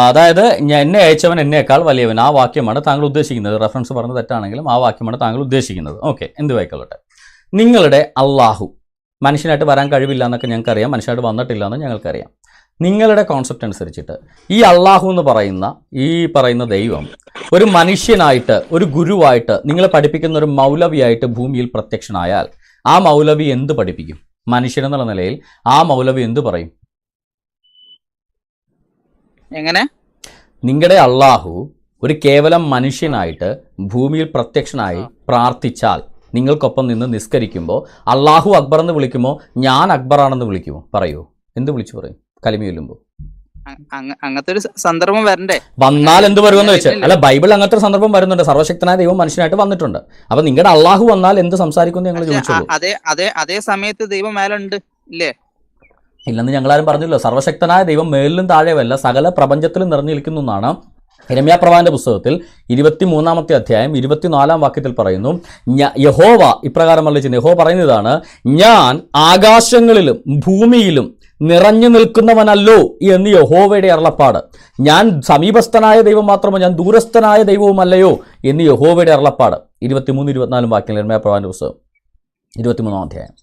അതായത് എന്നെ അയച്ചവൻ എന്നേക്കാൾ വലിയവൻ, ആ വാക്യമാണ് താങ്കൾ ഉദ്ദേശിക്കുന്നത്. റെഫറൻസ് പറഞ്ഞത് തെറ്റാണെങ്കിലും ആ വാക്യമാണ് താങ്കൾ ഉദ്ദേശിക്കുന്നത്. ഓക്കെ, എന്ത് വായിക്കൊള്ളട്ടെ. നിങ്ങളുടെ അള്ളാഹു മനുഷ്യനായിട്ട് വരാൻ കഴിവില്ല എന്നൊക്കെ ഞങ്ങൾക്കറിയാം, മനുഷ്യനായിട്ട് വന്നിട്ടില്ല എന്ന് ഞങ്ങൾക്കറിയാം. നിങ്ങളുടെ കോൺസെപ്റ്റ് അനുസരിച്ചിട്ട് ഈ അള്ളാഹു എന്ന് പറയുന്ന ദൈവം ഒരു മനുഷ്യനായിട്ട്, ഒരു ഗുരുവായിട്ട്, നിങ്ങളെ പഠിപ്പിക്കുന്ന ഒരു മൗലവിയായിട്ട് ഭൂമിയിൽ പ്രത്യക്ഷനായാൽ ആ മൗലവി എന്ത് പഠിപ്പിക്കും? മനുഷ്യനെന്നുള്ള നിലയിൽ ആ മൗലവി എന്ത് പറയും? എങ്ങനെ? നിങ്ങളുടെ അള്ളാഹു ഒരു കേവലം മനുഷ്യനായിട്ട് ഭൂമിയിൽ പ്രത്യക്ഷനായി പ്രാർത്ഥിച്ചാൽ, നിങ്ങൾക്കൊപ്പം നിന്ന് നിസ്കരിക്കുമ്പോൾ അള്ളാഹു അക്ബർ എന്ന് വിളിക്കുമോ, ഞാൻ അക്ബറാണെന്ന് വിളിക്കുമോ? പറയൂ, എന്ത് വിളിച്ചു പറയും കലിമ ചൊല്ലുമ്പോൾ? അങ്ങനത്തെ ഒരു സന്ദർഭം വരണ്ടേ? വന്നാൽ എന്ത് വരുമെന്ന് വെച്ചാൽ, അല്ല, ബൈബിൾ അങ്ങനത്തെ ഒരു സന്ദർഭം വരുന്നുണ്ട്. സർവശക്തനായ ദൈവം മനുഷ്യനായിട്ട് വന്നിട്ടുണ്ട്. അപ്പൊ നിങ്ങളുടെ അള്ളാഹു വന്നാൽ എന്ത് സംസാരിക്കുമെന്ന് ഞങ്ങൾ ചോദിച്ചോളൂ. അതേ സമയത്ത് ദൈവം മേലുണ്ട് ഇല്ലേ? ഇല്ലെന്ന് ഞങ്ങളാരും പറഞ്ഞില്ല. സർവശക്തനായ ദൈവം മേലിലും താഴെയല്ല, സകല പ്രപഞ്ചത്തിലും നിറഞ്ഞിരിക്കുന്നു എന്നാണ് യിരെമ്യാ പ്രവാചകന്റെ പുസ്തകത്തിൽ 23-ാമത്തെ അധ്യായം 24-ാം വാക്യത്തിൽ പറയുന്നു. യഹോവ ഇപ്രകാരം അരുളിച്ചെയ്യുന്നു. യഹോവ പറയുന്നതാണ്, ഞാൻ ആകാശങ്ങളിലും ഭൂമിയിലും നിറഞ്ഞു നിൽക്കുന്നവനല്ലോ എന്ന് യഹോവയുടെ അരുളപ്പാട്. ഞാൻ സമീപസ്ഥനായ ദൈവം മാത്രമോ, ഞാൻ ദൂരസ്ഥനായ ദൈവവുമല്ലയോ എന്ന് യഹോവയുടെ അരുളപ്പാട്. 23-24 വാക്യങ്ങൾ യിരെമ്യാ പ്രവാചകന്റെ പുസ്തകം 23-ാം അധ്യായം.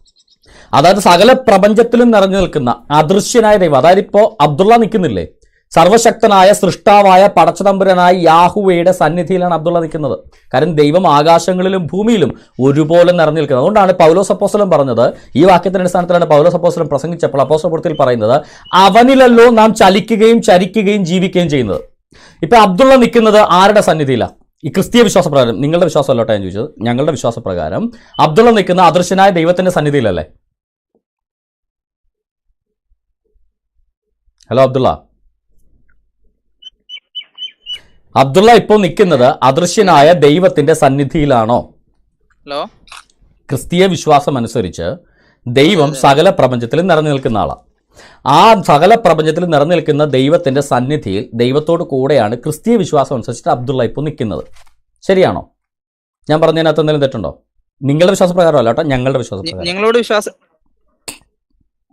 അതായത് സകല പ്രപഞ്ചത്തിലും നിറഞ്ഞു നിൽക്കുന്ന അദൃശ്യനായ ദൈവം. അതായത് ഇപ്പോൾ അബ്ദുള്ള നിൽക്കുന്നില്ലേ? സർവശക്തനായ സൃഷ്ടാവായ പടച്ചതമ്പുരനായ യാഹുവയുടെ സന്നിധിയിലാണ് അബ്ദുള്ള നിൽക്കുന്നത്. കാരണം ദൈവം ആകാശങ്ങളിലും ഭൂമിയിലും ഒരുപോലെ നിറഞ്ഞു നിൽക്കുന്നത്. അതുകൊണ്ടാണ് പൗലോസ് അപ്പോസ്തലൻ പറഞ്ഞത്, ഈ വാക്യത്തിന്റെ അടിസ്ഥാനത്തിലാണ് പൗലോസ് അപ്പോസ്തലൻ പ്രസംഗിച്ചപ്പോൾ അപ്പോസ്തലപ്രവൃത്തിയിൽ പറയുന്നത്, അവനിലല്ലോ നാം ചലിക്കുകയും ചരിക്കുകയും ജീവിക്കുകയും ചെയ്യുന്നത്. ഇപ്പൊ അബ്ദുള്ള നിൽക്കുന്നത് ആരുടെ സന്നിധിയിലാണ്? ഈ ക്രിസ്തീയ വിശ്വാസപ്രകാരം, നിങ്ങളുടെ വിശ്വാസമല്ലോട്ടെ ഞാൻ ചോദിച്ചത്, ഞങ്ങളുടെ വിശ്വാസപ്രകാരം അബ്ദുള്ള നിൽക്കുന്ന അദൃശ്യനായ ദൈവത്തിന്റെ സന്നിധിയിലല്ലേ? ഹലോ അബ്ദുള്ള ഇപ്പോൾ നിൽക്കുന്നത് അദൃശ്യനായ ദൈവത്തിന്റെ സന്നിധിയിലാണോ? ഹലോ, ക്രിസ്തീയ വിശ്വാസം അനുസരിച്ച് ദൈവം സകല പ്രപഞ്ചത്തിലും നിറഞ്ഞു നിൽക്കുന്ന ആളാണ്. ആ സകല പ്രപഞ്ചത്തിൽ നിറഞ്ഞു നിൽക്കുന്ന ദൈവത്തിന്റെ സന്നിധിയിൽ ദൈവത്തോട് കൂടെയാണ് ക്രിസ്തീയ വിശ്വാസം അനുസരിച്ചിട്ട് അബ്ദുള്ള ഇപ്പോൾ നിൽക്കുന്നത്. ശരിയാണോ? ഞാൻ പറഞ്ഞതിനകത്ത് എന്തെങ്കിലും തെറ്റുണ്ടോ? നിങ്ങളുടെ വിശ്വാസപ്രകാരം അല്ല കേട്ടോ, ഞങ്ങളുടെ വിശ്വാസപ്രകാരം.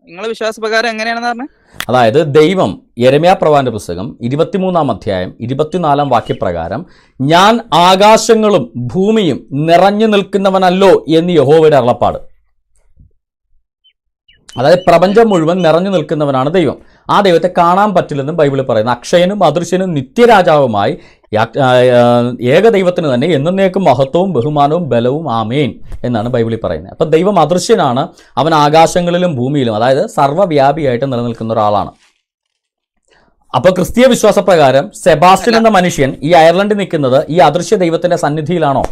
നിങ്ങളുടെ വിശ്വാസപ്രകാരം എങ്ങനെയാണെന്ന് പറഞ്ഞത്? അതായത് ദൈവം യിരെമ്യാ പ്രവാചകന്റെ പുസ്തകം 23-ാം അധ്യായം 24-ാം വാക്യപ്രകാരം, ഞാൻ ആകാശങ്ങളും ഭൂമിയും നിറഞ്ഞു നിൽക്കുന്നവനല്ലോ എന്ന് യഹോവയുടെ അരുളപ്പാട്. അതായത് പ്രപഞ്ചം മുഴുവൻ നിറഞ്ഞു നിൽക്കുന്നവനാണ് ദൈവം. ആ ദൈവത്തെ കാണാൻ പറ്റില്ലെന്നും ബൈബിളിൽ പറയുന്നു. അക്ഷയനും അദൃശ്യനും നിത്യരാജാവുമായി ഏകദൈവത്തിന് തന്നെ എന്നേക്കും മഹത്വവും ബഹുമാനവും ബലവും ആമേൻ എന്നാണ് ബൈബിളിൽ പറയുന്നത്. അപ്പം ദൈവം അദൃശ്യനാണ്, അവൻ ആകാശങ്ങളിലും ഭൂമിയിലും, അതായത് സർവ്വവ്യാപിയായിട്ട് നിലനിൽക്കുന്ന ഒരാളാണ്. അപ്പോൾ ക്രിസ്തീയ വിശ്വാസപ്രകാരം സെബാസ്റ്റ്യൻ എന്ന മനുഷ്യൻ ഈ അയർലൻഡിൽ നിൽക്കുന്നത് ഈ അദൃശ്യ ദൈവത്തിന്റെ സന്നിധിയിലാണോ?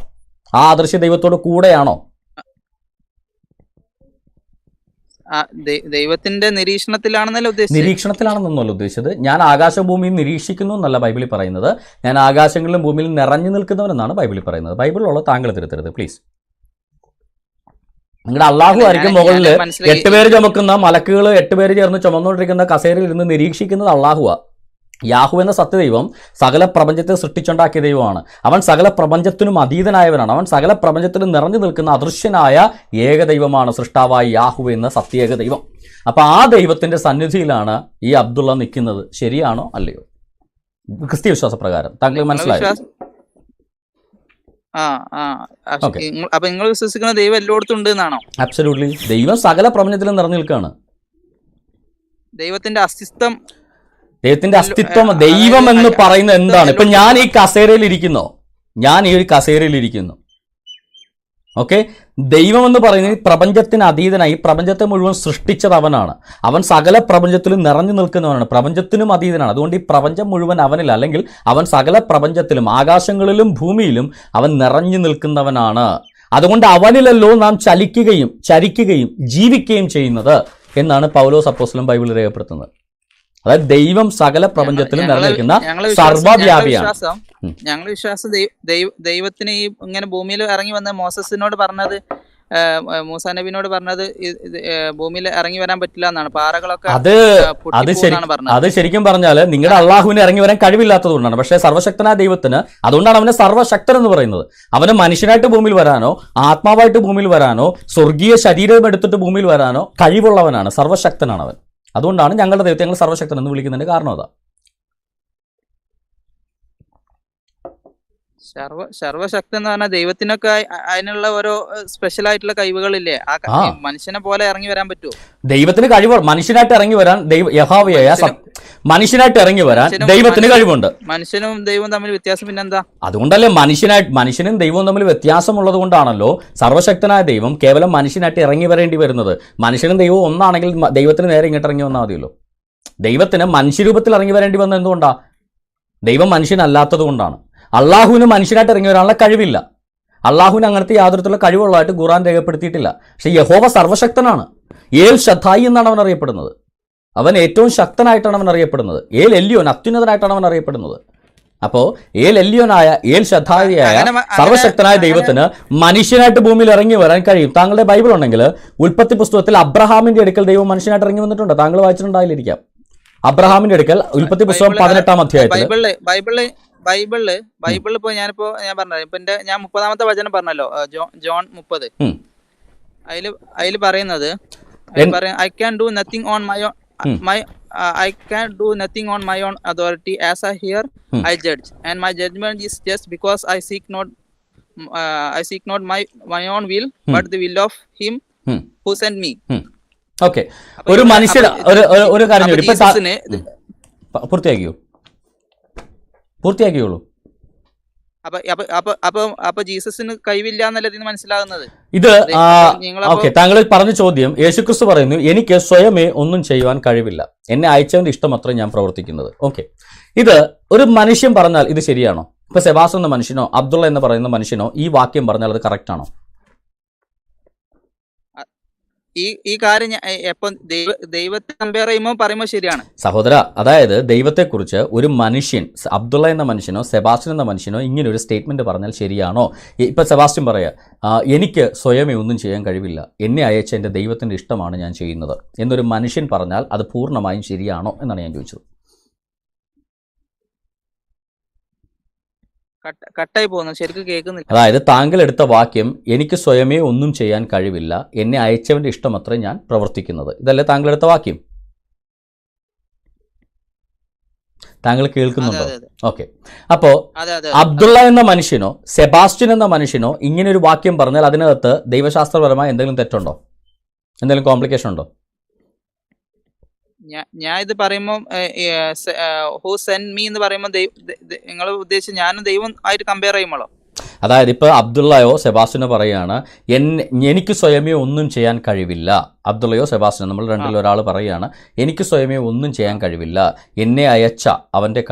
ആ അദൃശ്യ ദൈവത്തോട് കൂടെയാണോ? ദൈവത്തിന്റെ നിരീക്ഷണത്തിലാണെന്നല്ല ഉദ്ദേശിച്ചത്. നിരീക്ഷണത്തിലാണെന്നല്ല ഉദ്ദേശിച്ചത്. ഞാൻ ആകാശഭൂമിയിൽ നിരീക്ഷിക്കുന്നു എന്നല്ല ബൈബിളിൽ പറയുന്നത്. ഞാൻ ആകാശങ്ങളിലും ഭൂമിയിൽ നിറഞ്ഞു നിൽക്കുന്നവനെന്നാണ് ബൈബിളിൽ പറയുന്നത്. ബൈബിളിലുള്ള താങ്കൾ തിരുത്തരുത് പ്ലീസ്. നിങ്ങളുടെ അള്ളാഹു ആയിരിക്കും മുകളിൽ 8 പേര് ചുമക്കുന്ന മലക്കുകൾ 8 പേര് ചേർന്ന് ചുമന്നുകൊണ്ടിരിക്കുന്ന കസേരയിൽ ഇരുന്ന് നിരീക്ഷിക്കുന്നത് അള്ളാഹുവാ. യാഹു എന്ന സത്യദൈവം സകല പ്രപഞ്ചത്തെ സൃഷ്ടിച്ചുണ്ടാക്കിയ ദൈവമാണ്. അവൻ സകല പ്രപഞ്ചത്തിനും അതീതനായവനാണ്. അവൻ സകല പ്രപഞ്ചത്തിനും നിറഞ്ഞു നിൽക്കുന്ന അദൃശ്യനായ ഏകദൈവമാണ് സൃഷ്ടാവായ യാഹു എന്ന സത്യേക ദൈവം. അപ്പൊ ആ ദൈവത്തിന്റെ സന്നിധിയിലാണ് ഈ അബ്ദുള്ള നിൽക്കുന്നത്. ശരിയാണോ അല്ലയോ? ക്രിസ്തീയ വിശ്വാസപ്രകാരം താങ്കൾ മനസ്സിലായോ? അപ്പൊ നിങ്ങൾ വിശ്വസിക്കുന്ന ദൈവം എല്ലായിടത്തും ഉണ്ട് എന്നാണോ? അബ്സല്യൂട്ട്ലി. ദൈവം സകല പ്രപഞ്ചത്തിലും നിറഞ്ഞു നിൽക്കുകയാണ്. ദൈവത്തിന്റെ അസ്തിത്വം ദൈവം എന്ന് പറയുന്നത് എന്താണ്? ഇപ്പൊ ഞാൻ ഈ കസേരയിൽ ഇരിക്കുന്നു, ഓക്കെ. ദൈവം എന്ന് പറയുന്നത് പ്രപഞ്ചത്തിന് അതീതനായി പ്രപഞ്ചത്തെ മുഴുവൻ സൃഷ്ടിച്ചത് അവനാണ്. അവൻ സകല പ്രപഞ്ചത്തിലും നിറഞ്ഞു നിൽക്കുന്നവനാണ്, പ്രപഞ്ചത്തിനും അതീതനാണ്. അതുകൊണ്ട് ഈ പ്രപഞ്ചം മുഴുവൻ അവനിൽ, അല്ലെങ്കിൽ അവൻ സകല പ്രപഞ്ചത്തിലും ആകാശങ്ങളിലും ഭൂമിയിലും അവൻ നിറഞ്ഞു നിൽക്കുന്നവനാണ്. അതുകൊണ്ട് അവനിലല്ലോ നാം ചലിക്കുകയും ചരിക്കുകയും ജീവിക്കുകയും ചെയ്യുന്നത് എന്നാണ് പൗലോസ് അപ്പോസ്തലൻ ബൈബിളിൽ രേഖപ്പെടുത്തുന്നത്. അതായത് ദൈവം സകല പ്രപഞ്ചത്തിലും നിറഞ്ഞിരിക്കുന്ന സർവ്വവ്യാപിയാണ്. ഞങ്ങളുടെ വിശ്വാസം ദൈവത്തിന് ഈ ഇങ്ങനെ ഭൂമിയിൽ ഇറങ്ങി വന്ന മോസസിനോട് പറഞ്ഞത്, മൂസാ നബിനോട് പറഞ്ഞത് ഭൂമിയിൽ ഇറങ്ങി വരാൻ പറ്റില്ല എന്നാണ്. പാറകളൊക്കെ അത് ശരിക്കും പറഞ്ഞാൽ നിങ്ങളുടെ അള്ളാഹുവിന് ഇറങ്ങി വരാൻ കഴിവില്ലാത്തത് കൊണ്ടാണ്. പക്ഷേ സർവശക്തനായ ദൈവത്തിന്, അതുകൊണ്ടാണ് അവനെ സർവശക്തൻ എന്ന് പറയുന്നത്. അവന് മനുഷ്യനായിട്ട് ഭൂമിയിൽ വരാനോ ആത്മാവായിട്ട് ഭൂമിയിൽ വരാനോ സ്വർഗീയ ശരീരം എടുത്തിട്ട് ഭൂമിയിൽ വരാനോ കഴിവുള്ളവനാണ്. സർവശക്തനാണ് അവൻ. അതുകൊണ്ടാണ് ഞങ്ങളുടെ ദൈവത്തെ ഞങ്ങൾ സർവശക്തൻ എന്ന് വിളിക്കുന്നതിന്റെ കാരണം അതാ. സർവശക്തൻ എന്ന് പറഞ്ഞാൽ ദൈവത്തിനൊക്കെ അതിനുള്ള ഓരോ സ്പെഷ്യൽ ആയിട്ടുള്ള കഴിവുകളില്ലേ? മനുഷ്യനെ പോലെ ഇറങ്ങി വരാൻ പറ്റുമോ? ദൈവത്തിന് കഴിവ്, മനുഷ്യനായിട്ട് ഇറങ്ങി വരാൻ യഹോവയായ മനുഷ്യനായിട്ട് ഇറങ്ങി വരാൻ ദൈവത്തിന് കഴിവുണ്ട്. മനുഷ്യനും ദൈവവും തമ്മിൽ വ്യത്യാസം പിന്നെന്താ? അതുകൊണ്ടല്ലേ മനുഷ്യനും ദൈവവും തമ്മിൽ വ്യത്യാസമുള്ളത് കൊണ്ടാണല്ലോ സർവശക്തനായ ദൈവം കേവലം മനുഷ്യനായിട്ട് ഇറങ്ങി വരേണ്ടി വരുന്നത്. മനുഷ്യനും ദൈവവും ഒന്നാണെങ്കിൽ ദൈവത്തിന് നേരെ ഇങ്ങോട്ട് ഇറങ്ങി വന്നാൽ മതിയല്ലോ. ദൈവത്തിന് മനുഷ്യരൂപത്തിൽ ഇറങ്ങി വരേണ്ടി വന്നത് എന്തുകൊണ്ടാ? ദൈവം മനുഷ്യനല്ലാത്തത് കൊണ്ടാണ്. അള്ളാഹുവിന് മനുഷ്യനായിട്ട് ഇറങ്ങി വരാനുള്ള കഴിവില്ല. അള്ളാഹുവിന് അങ്ങനത്തെ യാതൊരു തരത്തിലുള്ള കഴിവുള്ളതായിട്ട് ഖുർആൻ രേഖപ്പെടുത്തിയിട്ടില്ല. പക്ഷേ യഹോവ സർവശക്തനാണ്. ഏൽ ഷദ്ദായി എന്നാണ് അവൻ അറിയപ്പെടുന്നത്. അവൻ ഏറ്റവും ശക്തനായിട്ടാണ് അവൻ അറിയപ്പെടുന്നത്. ഏൽ എല്യോൻ, അത്യുന്നതനായിട്ടാണ് അവൻ അറിയപ്പെടുന്നത്. അപ്പോൾ ഏൽ എല്യോനായ, ഏൽ ഷദ്ദായിയായ സർവശക്തനായ ദൈവത്തിന് മനുഷ്യനായിട്ട് ഭൂമിയിൽ ഇറങ്ങി വരാൻ കഴിയും. താങ്കളുടെ ബൈബിൾ ഉണ്ടെങ്കിൽ ഉൽപ്പത്തി പുസ്തകത്തിൽ അബ്രഹാമിന്റെ അടുക്കൽ ദൈവം മനുഷ്യനായിട്ട് ഇറങ്ങി വന്നിട്ടുണ്ട്. താങ്കൾ വായിച്ചിട്ടുണ്ടായിരിക്കാം. അബ്രഹാമിന്റെ അടുക്കൽ ഉൽപ്പത്തി പുസ്തകം 18-ാം അധ്യായത്തിൽ ബൈബിളിൽ ഇപ്പൊ ഞാൻ പറഞ്ഞത് ഇപ്പൊ ഞാൻ 30-ാമത്തെ വചനം പറഞ്ഞല്ലോ, ജോൺ 30. അതില് പറയുന്നത് I can do nothing on my I can do nothing on my own authority. As I hear, I judge, and my judgment is just because I seek not my own will, but the will of Him who sent me. Okay, ഒരു മനുഷ്യൻ ഒരു കാര്യം പൂർത്തിയാക്കിയോളൂ. അപ്പൊ ജീസസിന് കഴിവില്ല എന്നല്ല ഇതിന് മനസ്സിലാകുന്നത്. ഇത് ഓക്കെ, താങ്കൾ പറഞ്ഞ ചോദ്യം, യേശുക്രിസ്തു പറയുന്നു എനിക്ക് സ്വയമേ ഒന്നും ചെയ്യുവാൻ കഴിവില്ല, എന്നെ അയച്ചവന്റെ ഇഷ്ടം അത്രയും ഞാൻ പ്രവർത്തിക്കുന്നത്. ഓക്കെ, ഇത് ഒരു മനുഷ്യൻ പറഞ്ഞാൽ ഇത് ശരിയാണോ? ഇപ്പൊ സെബാസ് എന്ന മനുഷ്യനോ അബ്ദുള്ള എന്ന് പറയുന്ന മനുഷ്യനോ ഈ വാക്യം പറഞ്ഞാൽ അത് കറക്റ്റ് ആണോ? ഈ കാര്യം എപ്പം ദൈവത്തെ കമ്പയർ പറയുമ്പോൾ ശരിയാണ് സഹോദര. അതായത് ദൈവത്തെക്കുറിച്ച് ഒരു മനുഷ്യൻ, അബ്ദുള്ള എന്ന മനുഷ്യനോ സെബാസ്റ്റ്യൻ എന്ന മനുഷ്യനോ ഇങ്ങനെ ഒരു സ്റ്റേറ്റ്മെന്റ് പറഞ്ഞാൽ ശരിയാണോ? ഇപ്പൊ സെബാസ്റ്റ്യൻ പറയാ എനിക്ക് സ്വയമേ ഒന്നും ചെയ്യാൻ കഴിവില്ല, എന്നെ അയച്ച എൻ്റെ ദൈവത്തിന്റെ ഇഷ്ടമാണ് ഞാൻ ചെയ്യുന്നത് എന്നൊരു മനുഷ്യൻ പറഞ്ഞാൽ അത് പൂർണ്ണമായും ശരിയാണോ എന്നാണ് ഞാൻ ചോദിച്ചത്. കട്ടായി പോകുന്നു, ശരിക്കും കേൾക്കുന്നില്ല. അതായത് താങ്കൾ എടുത്ത വാക്യം എനിക്ക് സ്വയമേ ഒന്നും ചെയ്യാൻ കഴിവില്ല, എന്നെ അയച്ചവന്റെ ഇഷ്ടം അത്രയും ഞാൻ പ്രവർത്തിക്കുന്നത്, ഇതല്ലേ താങ്കൾ എടുത്ത വാക്യം? താങ്കൾ കേൾക്കുന്നുണ്ടോ? ഓക്കെ, അപ്പോ അബ്ദുള്ള എന്ന മനുഷ്യനോ സെബാസ്റ്റ്യൻ എന്ന മനുഷ്യനോ ഇങ്ങനെ ഒരു വാക്യം പറഞ്ഞാൽ അതിനകത്ത് ദൈവശാസ്ത്രപരമായ എന്തെങ്കിലും തെറ്റുണ്ടോ? എന്തെങ്കിലും കോംപ്ലിക്കേഷൻ ഉണ്ടോ? ഞാൻ ഇത് പറയുമ്പോ ഹു സെൻഡ് മീ എന്ന് പറയുമ്പോൾ നിങ്ങൾ ഉദ്ദേശിച്ച് ഞാനും ദൈവം ആയിട്ട് കമ്പയർ ചെയ്യുമ്പോഴോ? അതായത് ഇപ്പൊ അബ്ദുള്ളയോ സെബാസ്റ്റ്യനോ പറയാണ് എനിക്ക് സ്വയമേ ഒന്നും ചെയ്യാൻ കഴിവില്ല. അബ്ദുള്ളയോ സെബാസ്റ്റ്യനോ നമ്മൾ രണ്ടിൽ ഒരാൾ പറയാണ് എനിക്ക് സ്വയമേ ഒന്നും ചെയ്യാൻ കഴിവില്ല, എന്നെ അയച്ച അവന്റെ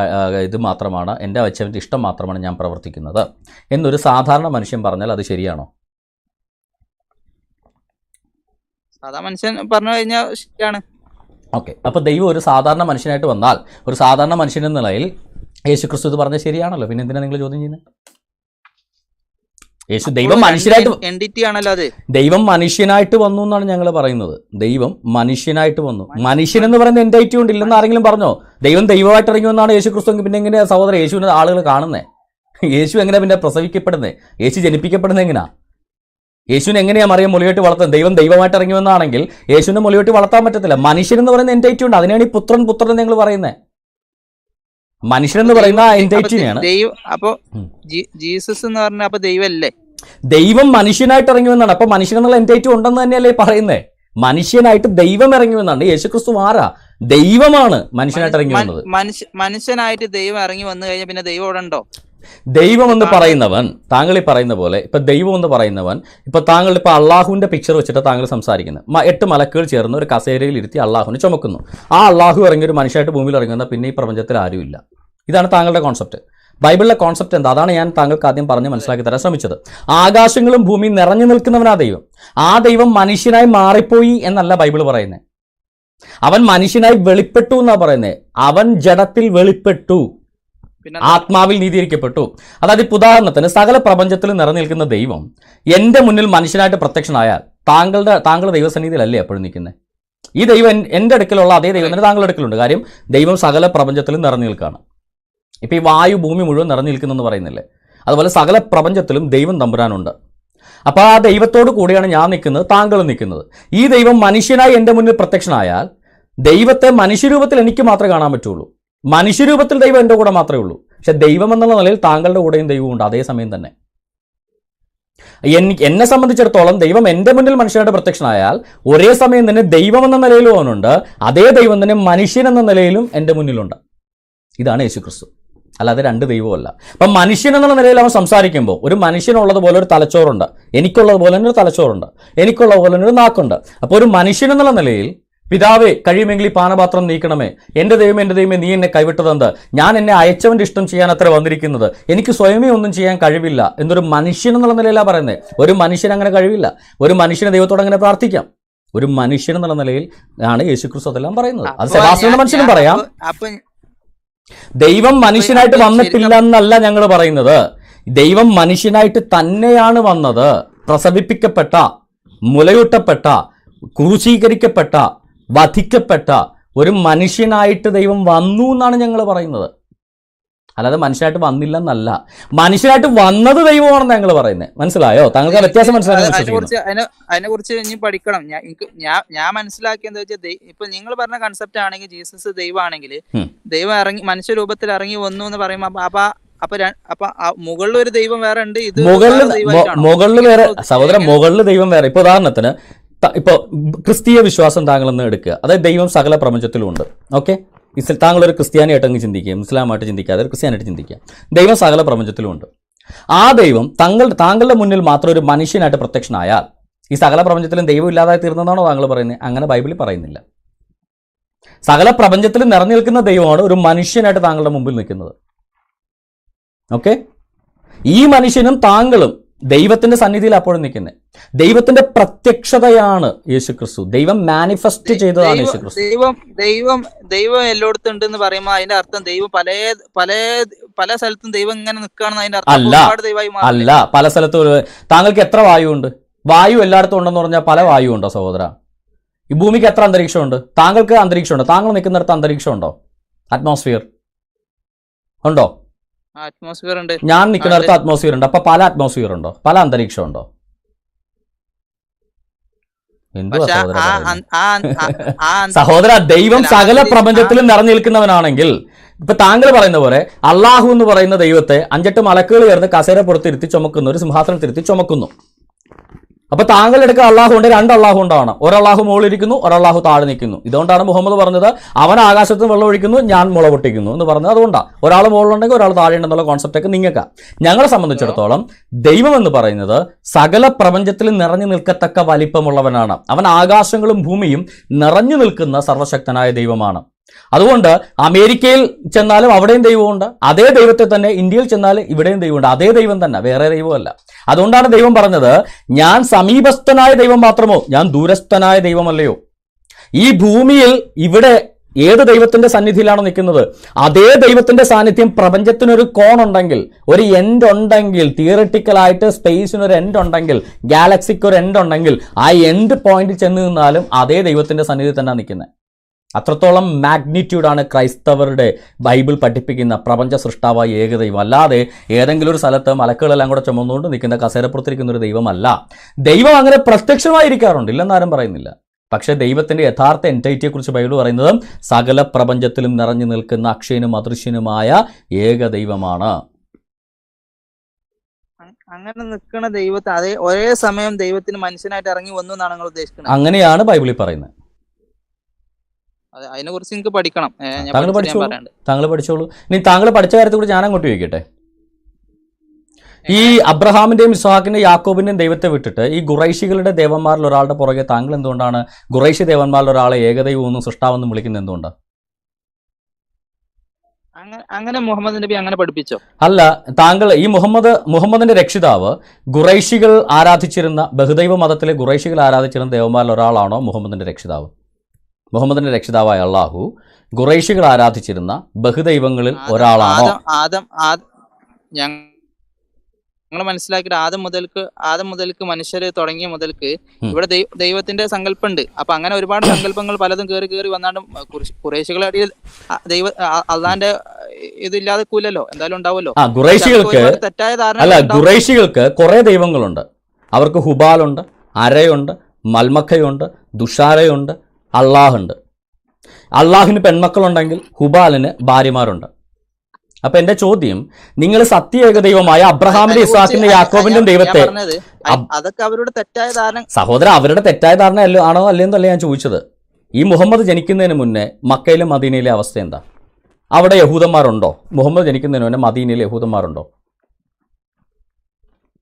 ഇത് മാത്രമാണ്, എൻ്റെ അയച്ചവന്റെ ഇഷ്ടം മാത്രമാണ് ഞാൻ പ്രവർത്തിക്കുന്നത് എന്നൊരു സാധാരണ മനുഷ്യൻ പറഞ്ഞാൽ അത് ശരിയാണോ? സാധാരണ മനുഷ്യൻ പറഞ്ഞു കഴിഞ്ഞാൽ ശരിയാണ്. ഓക്കെ, അപ്പോൾ ദൈവം ഒരു സാധാരണ മനുഷ്യനായിട്ട് വന്നാൽ ഒരു സാധാരണ മനുഷ്യൻ എന്ന നിലയിൽ യേശുക്രിസ്തു ഇത് പറഞ്ഞാൽ ശരിയാണല്ലോ, പിന്നെ എന്തിനാണ് നിങ്ങൾ ചോദ്യം ചെയ്യുന്നത്? യേശു ദൈവം മനുഷ്യനായിട്ട് വന്നു എന്നാണ് ഞങ്ങൾ പറയുന്നത്. ദൈവം മനുഷ്യനായിട്ട് വന്നു. മനുഷ്യൻ എന്ന് പറയുന്ന എൻറ്റൈറ്റി കൊണ്ട് ഇല്ലെന്ന് ആരെങ്കിലും പറഞ്ഞോ? ദൈവം ദൈവമായിട്ട് ഇറങ്ങി വന്നാണ് യേശുക്രിസ്തു. പിന്നെ എങ്ങനെയാ സഹോദരൻ യേശുവിനെ ആളുകൾ കാണുന്നേ? യേശു എങ്ങനെയാ പിന്നെ പ്രസവിക്കപ്പെടുന്നത്? യേശു ജനിപ്പിക്കപ്പെടുന്നത് എങ്ങനെയാ? യേശുവിനെ എങ്ങനെയാ മറിയം മുലയോട്ടി വളർത്തുന്നത്? ദൈവം ദൈവമായിട്ട് ഇറങ്ങി വന്നാണെങ്കിൽ യേശുവിനെ മുലയോട്ടി വളർത്താൻ പറ്റത്തില്ല. മനുഷ്യൻ എന്ന് പറയുന്ന എൻറ്റൈറ്റി ഉണ്ട്, അതിനാണ് ഈ പുത്രൻ എന്ന് നിങ്ങൾ പറയുന്നത്. മനുഷ്യൻ എന്ന് പറയുന്ന എൻറ്റൈറ്റിനെയാണ്. അപ്പൊ ജീസസ് എന്ന് പറഞ്ഞ അപ്പൊ ദൈവമല്ലേ? ദൈവം മനുഷ്യനായിട്ട് ഇറങ്ങി വന്നാണ്. അപ്പൊ മനുഷ്യൻ എന്നുള്ള എൻറ്റൈറ്റി ഉണ്ടെന്ന് തന്നെയല്ലേ പറയുന്നത്? മനുഷ്യനായിട്ട് ദൈവം ഇറങ്ങി വന്നാണ്. യേശുക്രിസ്തു ആരാ? ദൈവമാണ് മനുഷ്യനായിട്ട് ഇറങ്ങി വന്നത്. മനുഷ്യനായിട്ട് ദൈവം ഇറങ്ങി വന്നു കഴിഞ്ഞാൽ പിന്നെ ദൈവം അവിടെ ഉണ്ടോ? ദൈവം എന്ന് പറയുന്നവൻ, താങ്കൾ ഈ പറയുന്ന പോലെ ഇപ്പൊ ദൈവം എന്ന് പറയുന്നവൻ, ഇപ്പൊ താങ്കൾ ഇപ്പൊ അള്ളാഹുവിന്റെ പിക്ചർ വെച്ചിട്ട് താങ്കൾ സംസാരിക്കുന്നത്. 8 മലക്കുകൾ ചേർന്ന് ഒരു കസേരയിൽ ഇരുത്തി അള്ളാഹുവിനെ ചുമക്കുന്നു. ആ അള്ളാഹു ഇറങ്ങി ഒരു മനുഷ്യനായിട്ട് ഭൂമിയിൽ ഇറങ്ങുന്ന പിന്നെ ഈ പ്രപഞ്ചത്തിൽ ആരുമില്ല. ഇതാണ് താങ്കളുടെ കോൺസെപ്റ്റ്. ബൈബിളിലെ കോൺസെപ്റ്റ് എന്താ? അതാണ് ഞാൻ താങ്കൾക്ക് ആദ്യം പറഞ്ഞ് മനസ്സിലാക്കി തരാൻ ശ്രമിച്ചത്. ആകാശങ്ങളും ഭൂമിയും നിറഞ്ഞു നിൽക്കുന്നവനാ ദൈവം. ആ ദൈവം മനുഷ്യനായി മാറിപ്പോയി എന്നല്ല ബൈബിൾ പറയുന്നത്. അവൻ മനുഷ്യനായി വെളിപ്പെട്ടു എന്നാ പറയുന്നത്. അവൻ ജഡത്തിൽ വെളിപ്പെട്ടു, ആത്മാവിൽ നീതീകരിക്കപ്പെട്ടു. അതായത് ഇപ്പൊ ഉദാഹരണത്തിന് സകല പ്രപഞ്ചത്തിൽ നിറഞ്ഞു നിൽക്കുന്ന ദൈവം എൻ്റെ മുന്നിൽ മനുഷ്യനായിട്ട് പ്രത്യക്ഷനായാൽ താങ്കളുടെ ദൈവസന്നിധിയിലല്ലേ എപ്പോഴും നിൽക്കുന്നത്? ഈ ദൈവം എൻ്റെ അടുക്കലുള്ള അതേ ദൈവം തന്നെ താങ്കളുടെ അടുക്കലുണ്ട്. കാര്യം ദൈവം സകല പ്രപഞ്ചത്തിലും നിറഞ്ഞു നിൽക്കുകയാണ്. ഇപ്പൊ ഈ വായു ഭൂമി മുഴുവൻ നിറഞ്ഞു നിൽക്കുന്നെന്ന് പറയുന്നില്ലേ? അതുപോലെ സകല പ്രപഞ്ചത്തിലും ദൈവം തമ്പുരാനുണ്ട്. അപ്പൊ ആ ദൈവത്തോട് കൂടിയാണ് ഞാൻ നിൽക്കുന്നത്, താങ്കളും നിൽക്കുന്നത്. ഈ ദൈവം മനുഷ്യനായി എൻ്റെ മുന്നിൽ പ്രത്യക്ഷനായാൽ ദൈവത്തെ മനുഷ്യരൂപത്തിൽ എനിക്ക് മാത്രമേ കാണാൻ പറ്റുള്ളൂ. മനുഷ്യരൂപത്തിൽ ദൈവം എൻ്റെ കൂടെ മാത്രമേ ഉള്ളൂ. പക്ഷെ ദൈവം എന്നുള്ള നിലയിൽ താങ്കളുടെ കൂടെയും ദൈവമുണ്ട് അതേ സമയം തന്നെ. എന്നെ സംബന്ധിച്ചിടത്തോളം ദൈവം എൻ്റെ മുന്നിൽ മനുഷ്യനായിട്ട് പ്രത്യക്ഷനായാൽ ഒരേ സമയം തന്നെ ദൈവം എന്ന നിലയിലും അവനുണ്ട്, അതേ ദൈവം തന്നെ മനുഷ്യൻ എന്ന നിലയിലും എൻ്റെ മുന്നിലുണ്ട്. ഇതാണ് യേശുക്രിസ്തു, അല്ലാതെ രണ്ട് ദൈവമല്ല. അപ്പം മനുഷ്യൻ എന്നുള്ള നിലയിൽ അവൻ സംസാരിക്കുമ്പോൾ ഒരു മനുഷ്യനുള്ളതുപോലെ ഒരു തലച്ചോറുണ്ട്, എനിക്കുള്ളതുപോലെ തന്നെ ഒരു തലച്ചോറുണ്ട്, എനിക്കുള്ള പോലെ തന്നെ ഒരു നാക്കുണ്ട്. അപ്പോൾ ഒരു മനുഷ്യൻ എന്നുള്ള നിലയിൽ പിതാവേ കഴിയുമെങ്കിൽ ഈ പാനപാത്രം നീക്കണമേ, എൻ്റെ ദൈവമേ നീ എന്നെ കൈവിട്ടതെന്ത്, ഞാൻ എന്നെ അയച്ചവൻ്റെ ഇഷ്ടം ചെയ്യാൻ അത്ര വന്നിരിക്കുന്നത്, എനിക്ക് സ്വയമേ ഒന്നും ചെയ്യാൻ കഴിവില്ല എന്നൊരു മനുഷ്യൻ എന്നുള്ള നിലയിലാണ് പറയുന്നത്. ഒരു മനുഷ്യൻ അങ്ങനെ കഴിവില്ല. ഒരു മനുഷ്യന് ദൈവത്തോട് അങ്ങനെ പ്രാർത്ഥിക്കാം. ഒരു മനുഷ്യൻ എന്നുള്ള നിലയിൽ ആണ് യേശുക്രിസ്തു അതെല്ലാം പറയുന്നത്. അത് സെബാസ്റ്റ്യൻ മനുഷ്യനും പറയാം. ദൈവം മനുഷ്യനായിട്ട് വന്നിട്ടില്ല എന്നല്ല ഞങ്ങൾ പറയുന്നത്. ദൈവം മനുഷ്യനായിട്ട് തന്നെയാണ് വന്നത്. പ്രസവിപ്പിക്കപ്പെട്ട, മുലയൂട്ടപ്പെട്ട, ക്രൂശീകരിക്കപ്പെട്ട, വധിക്കപ്പെട്ട ഒരു മനുഷ്യനായിട്ട് ദൈവം വന്നു എന്നാണ് ഞങ്ങൾ പറയുന്നത്. അല്ലാതെ മനുഷ്യനായിട്ട് വന്നില്ല എന്നല്ല. മനുഷ്യനായിട്ട് വന്നത് ദൈവമാണെന്ന് ഞങ്ങൾ പറയുന്നത്. മനസ്സിലായോ? താങ്കൾക്ക് വ്യത്യാസം മനസ്സിലായോ? അതിനെ കുറിച്ച് ഇനി പഠിക്കണം. ഞാൻ മനസ്സിലാക്കിയെന്ന് വെച്ചാൽ ഇപ്പൊ നിങ്ങൾ പറഞ്ഞ കൺസെപ്റ്റ് ആണെങ്കിൽ ജീസസ് ദൈവമാണെങ്കിൽ ദൈവം ഇറങ്ങി മനുഷ്യരൂപത്തിൽ ഇറങ്ങി വന്നു എന്ന് പറയുമ്പോ അപ്പൊ മുകളിൽ ഒരു ദൈവം വേറെ ഉണ്ട്, ഇത് മുകളിൽ വേറെ സഹോദരൻ, മുകളിൽ ദൈവം വേറെ. ഇപ്പൊ ഉദാഹരണത്തിന് ഇപ്പൊ ക്രിസ്തീയ വിശ്വാസം താങ്കളൊന്ന് എടുക്കുക. അതായത് ദൈവം സകല പ്രപഞ്ചത്തിലും ഉണ്ട്. ഓക്കെ, താങ്കളൊരു ക്രിസ്ത്യാനിയായിട്ട് അങ്ങ് ചിന്തിക്കുക, മുസ്ലിമായിട്ട് ചിന്തിക്കാതെ ഒരു ക്രിസ്ത്യാനായിട്ട് ചിന്തിക്കുക. ദൈവം സകല പ്രപഞ്ചത്തിലും ഉണ്ട്. ആ ദൈവം താങ്കളുടെ മുന്നിൽ മാത്രം ഒരു മനുഷ്യനായിട്ട് പ്രത്യക്ഷനായാൽ ഈ സകല പ്രപഞ്ചത്തിലും ദൈവം ഇല്ലാതായി തീർന്നതാണോ താങ്കൾ പറയുന്നത്? അങ്ങനെ ബൈബിളിൽ പറയുന്നില്ല. സകല പ്രപഞ്ചത്തിലും നിറഞ്ഞു നിൽക്കുന്ന ദൈവമാണ് ഒരു മനുഷ്യനായിട്ട് താങ്കളുടെ മുമ്പിൽ നിൽക്കുന്നത്. ഓക്കെ, ഈ മനുഷ്യനും താങ്കളും ദൈവത്തിന്റെ സന്നിധിയിൽ അപ്പോഴും നിൽക്കുന്നത്. ദൈവത്തിന്റെ പ്രത്യക്ഷതയാണ് യേശുക്രിസ്തു. ദൈവം മാനിഫെസ്റ്റ് ചെയ്തതാണ് യേശുക്രിസ്തു. ദൈവം എല്ലായിടത്തും ഉണ്ടെന്ന് പറയുമ്പോൾ അതിന്റെ അർത്ഥം ദൈവം പല സ്ഥലത്തും ദൈവം ഇങ്ങനെ നിൽക്കുകയാണെന്ന് അതിന്റെ അർത്ഥം അല്ല. പല സ്ഥലത്തും താങ്കൾക്ക് എത്ര വായു ഉണ്ട്? വായു എല്ലായിടത്തും ഉണ്ടെന്ന് പറഞ്ഞാൽ പല വായു ഉണ്ടോ സഹോദര? ഈ ഭൂമിക്ക് എത്ര അന്തരീക്ഷമുണ്ട്? താങ്കൾക്ക് അന്തരീക്ഷമുണ്ടോ? താങ്കൾ നിൽക്കുന്നിടത്ത് അന്തരീക്ഷം ഉണ്ടോ? അറ്റ്മോസ്ഫിയർ ഉണ്ടോ? അറ്റ്മോസ്ഫിയർ ഉണ്ട്. ഞാൻ നിൽക്കുന്നിടത്ത് അറ്റ്മോസ്ഫിയർ ഉണ്ട്. അപ്പൊ പല അറ്റ്മോസ്ഫിയർ ഉണ്ടോ? പല അന്തരീക്ഷം ഉണ്ടോ? സഹോദര, ദൈവം സകല പ്രപഞ്ചത്തിലും നിറഞ്ഞു നിൽക്കുന്നവനാണെങ്കിൽ ഇപ്പൊ താങ്കൾ പറയുന്ന പോലെ അള്ളാഹു എന്ന് പറയുന്ന ദൈവത്തെ 5-8 മലക്കുകൾ ചേർന്ന് കസേര പുറത്തിരുത്തി ചുമക്കുന്നു, ഒരു സിംഹാസനത്തിരുത്തി ചുമക്കുന്നു. അപ്പൊ താങ്കൾ എടുക്കുക അള്ളാഹു ഉണ്ട്, 2 അള്ളാഹു ഉണ്ടാണ്. ഒരള്ളാഹു മുകളിലിരിക്കുന്നു, ഒരള്ളാഹു താഴെ നിൽക്കുന്നു. ഇതുകൊണ്ടാണ് മുഹമ്മദ് പറഞ്ഞത് അവൻ ആകാശത്ത് വെള്ളം ഒഴിക്കുന്നു, ഞാൻ മുള പൊട്ടിക്കുന്നു എന്ന് പറഞ്ഞത്. അതുകൊണ്ടാണ് ഒരാൾ മുകളിലുണ്ടെങ്കിൽ ഒരാൾ താഴെ ഉണ്ടെന്നുള്ള കോൺസെപ്റ്റ് ഒക്കെ നിങ്ങൾക്ക്. ഞങ്ങളെ സംബന്ധിച്ചിടത്തോളം ദൈവം എന്ന് പറയുന്നത് സകല പ്രപഞ്ചത്തിൽ നിറഞ്ഞു നിൽക്കത്തക്ക വലിപ്പമുള്ളവനാണ്. അവൻ ആകാശങ്ങളും ഭൂമിയും നിറഞ്ഞു നിൽക്കുന്ന സർവശക്തനായ ദൈവമാണ്. അതുകൊണ്ട് അമേരിക്കയിൽ ചെന്നാലും അവിടെയും ദൈവമുണ്ട്, അതേ ദൈവത്തെ തന്നെ ഇന്ത്യയിൽ ചെന്നാലും ഇവിടെയും ദൈവമുണ്ട്, അതേ ദൈവം തന്നെ, വേറെ ദൈവമല്ല. അതുകൊണ്ടാണ് ദൈവം പറഞ്ഞത് ഞാൻ സമീപസ്ഥനായ ദൈവം മാത്രമോ, ഞാൻ ദൂരസ്ഥനായ ദൈവമല്ലയോ. ഈ ഭൂമിയിൽ ഇവിടെ ഏത് ദൈവത്തിന്റെ സന്നിധിയിലാണോ നിൽക്കുന്നത് അതേ ദൈവത്തിന്റെ സാന്നിധ്യം പ്രപഞ്ചത്തിനൊരു കോണുണ്ടെങ്കിൽ, ഒരു എൻഡ് ഉണ്ടെങ്കിൽ, തിയറിറ്റിക്കലായിട്ട് സ്പേസിനൊരു എൻഡ് ഉണ്ടെങ്കിൽ, ഗാലക്സിക്ക് ഒരു എൻഡ് ഉണ്ടെങ്കിൽ, ആ എൻഡ് പോയിന്റിൽ ചെന്ന് നിന്നാലും അതേ ദൈവത്തിന്റെ സന്നിധി തന്നെ നിൽക്കുന്നത്. അത്രത്തോളം മാഗ്നിറ്റ്യൂഡാണ് ക്രൈസ്തവരുടെ ബൈബിൾ പഠിപ്പിക്കുന്ന പ്രപഞ്ച സൃഷ്ടാവായ ഏകദൈവം. അല്ലാതെ ഏതെങ്കിലും ഒരു സ്ഥലത്ത് മലക്കുകളെല്ലാം കൂടെ ചുമന്നുകൊണ്ട് നിൽക്കുന്ന കസേരപ്പുറത്തിരിക്കുന്ന ഒരു ദൈവമല്ല. ദൈവം അങ്ങനെ പ്രത്യക്ഷമായിരിക്കാറുണ്ട്, ഇല്ലെന്നാരും പറയുന്നില്ല. പക്ഷേ ദൈവത്തിന്റെ യഥാർത്ഥ എൻറ്റൈറ്റിയെക്കുറിച്ച് ബൈബിൾ പറയുന്നത് സകല പ്രപഞ്ചത്തിലും നിറഞ്ഞു നിൽക്കുന്ന അക്ഷയനും അദൃശ്യനുമായ ഏകദൈവമാണ്. അങ്ങനെ നിൽക്കുന്ന ദൈവത്തെ അതേ ഒരേ സമയം ദൈവത്തിന് മനുഷ്യനായിട്ട് ഇറങ്ങി വന്നു എന്നാണ് നിങ്ങൾ ഉദ്ദേശിക്കുന്നത്? അങ്ങനെയാണ് ബൈബിളിൽ പറയുന്നത്. അതിനെ കുറിച്ച് നിങ്ങൾക്ക് പഠിക്കണം. താങ്കൾ പഠിച്ചോളൂ. ഇനി താങ്കൾ പഠിച്ച കാര്യത്തെ കുറിച്ച് ഞാൻ അങ്ങോട്ട് ചോദിക്കട്ടെ. ഈ അബ്രഹാമിന്റെയും ഇസ്ഹാക്കിന്റെയും യാക്കോബിന്റെയും ദൈവത്തെ വിട്ടിട്ട് ഈ ഖുറൈശികളുടെ ദേവന്മാരിൽ ഒരാളുടെ പുറകെ താങ്കൾ എന്തുകൊണ്ടാണ് ഖുറൈശി ദേവന്മാരിൽ ഒരാളെ ഏകദൈവമെന്നും സൃഷ്ടാവെന്നും വിളിക്കുന്നത്? എന്തുകൊണ്ടാണ് അങ്ങനെ മുഹമ്മദ് നബി അങ്ങനെ പഠിപ്പിച്ചോ? അല്ല, താങ്കൾ ഈ മുഹമ്മദിന്റെ രക്ഷിതാവ് ഖുറൈശികൾ ആരാധിച്ചിരുന്ന ബഹുദൈവ മതത്തിലെ ഖുറൈശികൾ ആരാധിച്ചിരുന്ന ദേവന്മാരിൽ ഒരാളാണോ മുഹമ്മദിന്റെ രക്ഷിതാവ്? മുഹമ്മദിന്റെ രക്ഷിതാവായ അള്ളാഹു ഖുറൈശികൾ ആരാധിച്ചിരുന്ന ബഹുദൈവങ്ങളിൽ ഒരാളാണോ? ഞങ്ങൾ മനസ്സിലാക്കിയിട്ട് ആദം മുതൽക്ക് മനുഷ്യര് തുടങ്ങിയ മുതൽക്ക് ഇവിടെ ദൈവത്തിന്റെ സങ്കല്പമുണ്ട്. അപ്പൊ അങ്ങനെ ഒരുപാട് സങ്കല്പങ്ങൾ പലതും കയറി വന്നാണ്ട് ഖുറൈശികളുടെ അടിയിൽ ദൈവ അള്ളാന്റെ ഇതില്ലാതെ കൂലല്ലോ, എന്തായാലും ഉണ്ടാവുമല്ലോ. തെറ്റായ ധാരണ. ഖുറൈശികൾക്ക് കുറെ ദൈവങ്ങളുണ്ട്. അവർക്ക് ഹുബാലുണ്ട്, അരയുണ്ട്, മൽമഖയുണ്ട്, ദുഷാരയുണ്ട്, അള്ളാഹുണ്ട്. അള്ളാഹുവിന് പെൺമക്കളുണ്ടെങ്കിൽ ഹുബാലിന് ഭാര്യമാരുണ്ട്. അപ്പൊ എന്റെ ചോദ്യം, നിങ്ങൾ സത്യേക ദൈവമായ അബ്രഹാമിന്റെ, ഇസ്ഹാക്കിന്റെ, യാക്കോബിന്റെയും ദൈവത്തെ, അതൊക്കെ അവരുടെ തെറ്റായ ധാരണ സഹോദര, അവരുടെ തെറ്റായ ധാരണ ആണോ അല്ലെന്നല്ല ഞാൻ ചോദിച്ചത്. ഈ മുഹമ്മദ് ജനിക്കുന്നതിന് മുന്നേ മക്കയിലും മദീനയിലെ അവസ്ഥ എന്താ? അവിടെ യഹൂദന്മാരുണ്ടോ? മുഹമ്മദ് ജനിക്കുന്നതിന് മുന്നേ മദീനയിൽ യഹൂദന്മാരുണ്ടോ?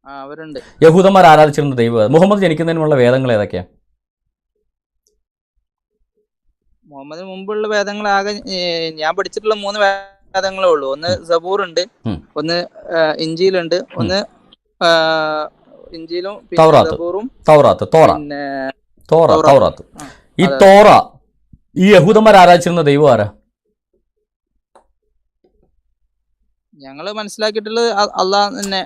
അവരുണ്ട്. യഹൂദന്മാർ ആരാധിച്ചിരുന്ന ദൈവം മുഹമ്മദ് ജനിക്കുന്നതിനുള്ള വേദങ്ങൾ ഏതൊക്കെയാ? മുഹമ്മദിന് മുമ്പുള്ള വേദങ്ങൾ ആകെ ഞാൻ പഠിച്ചിട്ടുള്ള 3 വേദങ്ങളേ ഉള്ളൂ. ഒന്ന് സബൂർ ഉണ്ട്, ഒന്ന് ഇഞ്ചീലുണ്ട്, ഒന്ന് ഇഞ്ചീലും സബൂറും പിന്നെ തൗറാത്ത്. ഈ തോറ ഈ യഹൂദന്മാർ ആരാധിച്ചിരുന്ന ദൈവം ആരാ? ഞങ്ങള് മനസ്സിലാക്കിയിട്ടുള്ളത് അള്ളാഹ് തന്നെ.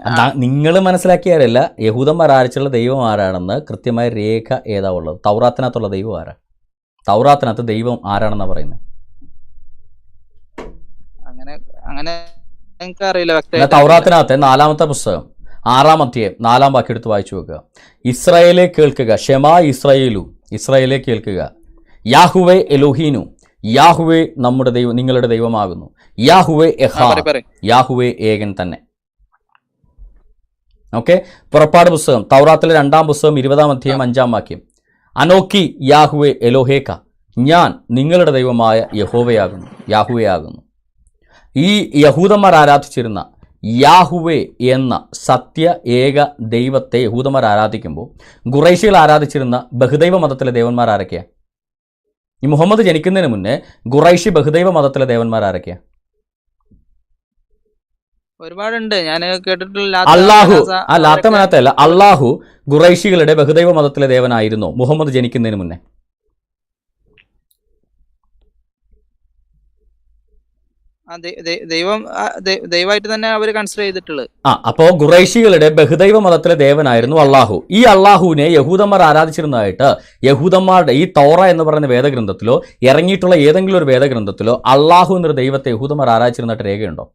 നിങ്ങൾ മനസ്സിലാക്കിയാരല്ല, യഹൂദന്മാർ ആരാധിച്ചുള്ള ദൈവം ആരാണെന്ന് കൃത്യമായ രേഖ ഏതാ ഉള്ളത്? തൗറാത്തിനകത്തുള്ള ദൈവം ആരാ? തൗറാത്തിനകത്ത് ദൈവം ആരാണെന്നാ പറയുന്നത്? അങ്ങനെ എനിക്കറിയില്ല വ്യക്തമായിട്ട്. തൗറാത്തിനകത്തെ 4-ാമത്തെ പുസ്തകം 6-ാം അധ്യായം 4-ാം വാക്യം എടുത്ത് വായിച്ചു വെക്കുക. ഇസ്രായേലെ കേൾക്കുക, ഷെമാ ഇസ്രായേലു, ഇസ്രായേലെ കേൾക്കുക, യാഹുവേ എലോഹീനു, യാഹുവേ നമ്മുടെ ദൈവം, നിങ്ങളുടെ ദൈവമാകുന്നു, യാഹുവേ എഹാദ്, യാഹുവേ ഏകൻ തന്നെ. ഓക്കെ. പുറപ്പാട് പുസ്തകം, തൗറാത്തിലെ 2-ാം പുസ്തകം 20-ാം അധ്യായം 5-ാം വാക്യം, അനോക്കി യാഹുവേ എലോഹേക്ക, ഞാൻ നിങ്ങളുടെ ദൈവമായ യഹോവയാകുന്നു, യാഹുവയാകുന്നു. ഈ യഹൂദന്മാർ ആരാധിച്ചിരുന്ന യാഹുവേ എന്ന സത്യ ഏക ദൈവത്തെ യഹൂദന്മാർ ആരാധിക്കുമ്പോൾ ഖുറൈശികൾ ആരാധിച്ചിരുന്ന ബഹുദൈവ മതത്തിലെ ദേവന്മാർ ആരൊക്കെയാ? ഈ മുഹമ്മദ് ജനിക്കുന്നതിന് മുന്നേ ഖുറൈശി ബഹുദൈവ മതത്തിലെ ദേവന്മാർ ആരൊക്കെയാ? ഒരുപാടുണ്ട്, ഞാൻ കേട്ടിട്ടുള്ള. അള്ളാഹു ലാത്ത മനാത്തല്ല, അള്ളാഹു ഖുറൈശികളുടെ ബഹുദൈവ മതത്തിലെ ദേവനായിരുന്നു മുഹമ്മദ് ജനിക്കുന്നതിന് മുന്നേ. ദൈവമായിട്ട് തന്നെ അവർ കൺസിഡർ ചെയ്തിട്ടുള്ളത്. അപ്പോ ഖുറൈശികളുടെ ബഹുദൈവ മതത്തിലെ ദേവനായിരുന്നു അള്ളാഹു. ഈ അള്ളാഹുവിനെ യഹൂദന്മാർ ആരാധിച്ചിരുന്നതായിട്ട് യഹൂദന്മാരുടെ ഈ തൗറ എന്ന് പറയുന്ന വേദഗ്രന്ഥത്തിലോ ഇറങ്ങിയിട്ടുള്ള ഏതെങ്കിലും ഒരു വേദഗ്രന്ഥത്തിലോ അള്ളാഹു എന്നൊരു ദൈവത്തെ യഹൂദന്മാർ ആരാധിച്ചിരുന്നതായിട്ട് രേഖയുണ്ടോ?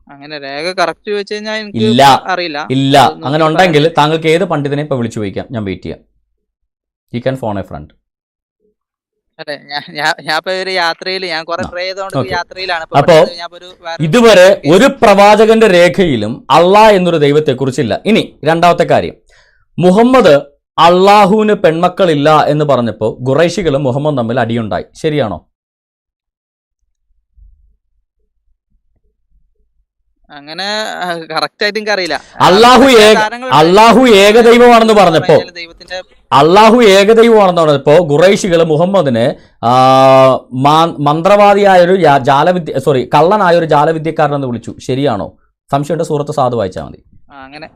അങ്ങനെ രേഖ കറക്റ്റ് ചോദിച്ചു കഴിഞ്ഞാൽ എനിക്ക് അറിയില്ല. ഇല്ല. അങ്ങനെ ഉണ്ടെങ്കിൽ താങ്കൾക്ക് ഏത് പണ്ഡിതനെ ഇപ്പൊ വിളിച്ചു ചോദിക്കാം, ഞാൻ വെയിറ്റ് ചെയ്യാം. You can phone a friend. അപ്പോ ഇതുവരെ ഒരു പ്രവാചകന്റെ രേഖയിലും അള്ളാഹ് എന്നൊരു ദൈവത്തെ കുറിച്ചില്ല. ഇനി രണ്ടാമത്തെ കാര്യം, മുഹമ്മദ് അള്ളാഹുവിന് പെൺമക്കളില്ല എന്ന് പറഞ്ഞപ്പോൾ ഖുറൈശികളും മുഹമ്മദ് തമ്മിൽ അടിയുണ്ടായി, ശരിയാണോ? അങ്ങനെ കറക്റ്റ് ആയിട്ട് എനിക്ക് അറിയില്ല. അള്ളാഹു ഏകദൈവമാണെന്ന് പറഞ്ഞപ്പോ ഖുറൈശികൾ മുഹമ്മദിന് മന്ത്രവാദിയായൊരു കള്ളനായൊരു ജാലവിദ്യക്കാരനെന്ന് വിളിച്ചു, ശരിയാണോ? സംശയമുണ്ട്, സൂറത്ത് സാധു വായിച്ചാൽ മതി. അങ്ങനെ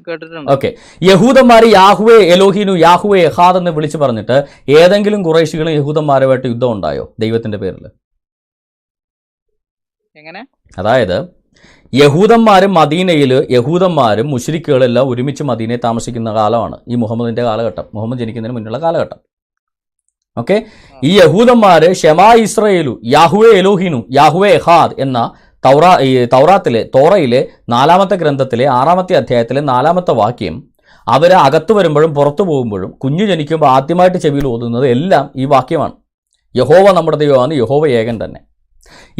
കേട്ടിട്ടുണ്ട്. ഓക്കെ. യഹൂദന്മാര് യാഹുവേ എലോഹീനു, യാഹുവേ എഹാദ് എന്ന് വിളിച്ചു പറഞ്ഞിട്ട് ഏതെങ്കിലും ഖുറൈശികളും യഹൂദന്മാരുമായിട്ട് യുദ്ധം ഉണ്ടായോ ദൈവത്തിന്റെ പേരിൽ? എങ്ങനെ? അതായത് യഹൂദന്മാരും മദീനയില് യഹൂദന്മാരും മുശ്രിക്കുകളും എല്ലാം ഒരുമിച്ച് മദീനയിൽ താമസിക്കുന്ന കാലമാണ് ഈ മുഹമ്മദിന്റെ കാലഘട്ടം, മുഹമ്മദ് ജനിക്കുന്നതിന് മുന്നുള്ള കാലഘട്ടം. ഓക്കെ. ഈ യഹൂദന്മാര് ഷെമാ ഇസ്രായേലു, യാഹുവേ എലോഹീനു, യാഹുവേ എഹാദ് എന്ന തോറയിലെ 4-ാമത്തെ ഗ്രന്ഥത്തിലെ 6-ാമത്തെ അധ്യായത്തിലെ 4-ാമത്തെ വാക്യം അവര് അകത്തു വരുമ്പോഴും പുറത്തു പോകുമ്പോഴും കുഞ്ഞു ജനിക്കുമ്പോൾ ആദ്യമായിട്ട് ചെവിയിൽ ഓതുന്നത് എല്ലാം ഈ വാക്യമാണ്. യഹോവ നമ്മുടെ ദൈവമാണ്, യഹോവ ഏകൻ തന്നെ.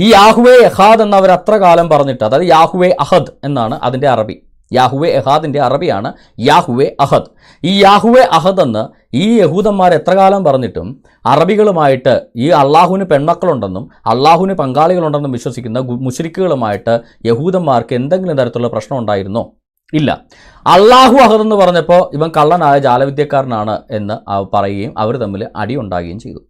ഈ യാഹുവേ എഹാദ് എന്ന് അവർ അത്ര കാലം പറഞ്ഞിട്ട്, അതായത് യാഹുവേ അഹദ് എന്നാണ് അതിൻ്റെ അറബി. യാഹുവേ എഹാദിൻ്റെ അറബിയാണ് യാഹുവേ അഹദ്. ഈ യാഹുവേ അഹദ് എന്ന് ഈ യഹൂദന്മാർ എത്ര കാലം പറഞ്ഞിട്ടും അറബികളുമായിട്ട്, ഈ അള്ളാഹുവിന് പെൺമക്കളുണ്ടെന്നും അള്ളാഹുവിന് പങ്കാളികളുണ്ടെന്നും വിശ്വസിക്കുന്ന മുശ്രിക്കുകളുമായിട്ട് യഹൂദന്മാർക്ക് എന്തെങ്കിലും തരത്തിലുള്ള പ്രശ്നം ഉണ്ടായിരുന്നോ? ഇല്ല. അള്ളാഹു അഹദ് എന്ന് പറഞ്ഞപ്പോൾ ഇവൻ കള്ളനായ ജാലവിദ്യക്കാരനാണ് എന്ന് പറയുകയും അവർ തമ്മിൽ അടി ഉണ്ടാകുകയും ചെയ്തു.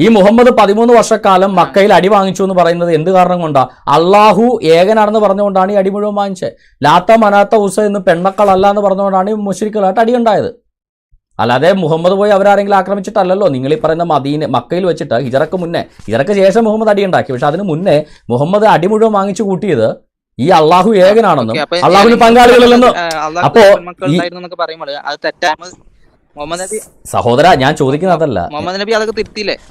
ഈ മുഹമ്മദ് 13 വർഷക്കാലം മക്കയിൽ അടി വാങ്ങിച്ചു എന്ന് പറയുന്നത് എന്ത് കാരണം കൊണ്ടാ? അള്ളാഹു ഏകനാണെന്ന് പറഞ്ഞുകൊണ്ടാണ് ഈ അടി മുഴുവൻ വാങ്ങിച്ചത്. ലാത്ത മനാത്ത ഉസ എന്ന് പെൺമക്കളല്ല എന്ന് പറഞ്ഞുകൊണ്ടാണ് ഈ മുശ്രിക്കുകളായിട്ട് അടിയുണ്ടായത്. അല്ലാതെ മുഹമ്മദ് പോയി അവരാരെങ്കിലും ആക്രമിച്ചിട്ടല്ലല്ലോ. നിങ്ങൾ ഈ പറയുന്ന മക്കയിൽ വെച്ചിട്ട് ഹിജറക്ക് ശേഷം മുഹമ്മദ് അടിയുണ്ടാക്കി. പക്ഷെ അതിന് മുന്നേ മുഹമ്മദ് അടി മുഴുവൻ വാങ്ങിച്ചു കൂട്ടിയത് ഈ അള്ളാഹു ഏകനാണെന്നും അള്ളാഹുവിന് പങ്കാളികളില്ലെന്നും. അപ്പോ സഹോദര, ഞാൻ ചോദിക്കുന്നത് അതല്ല,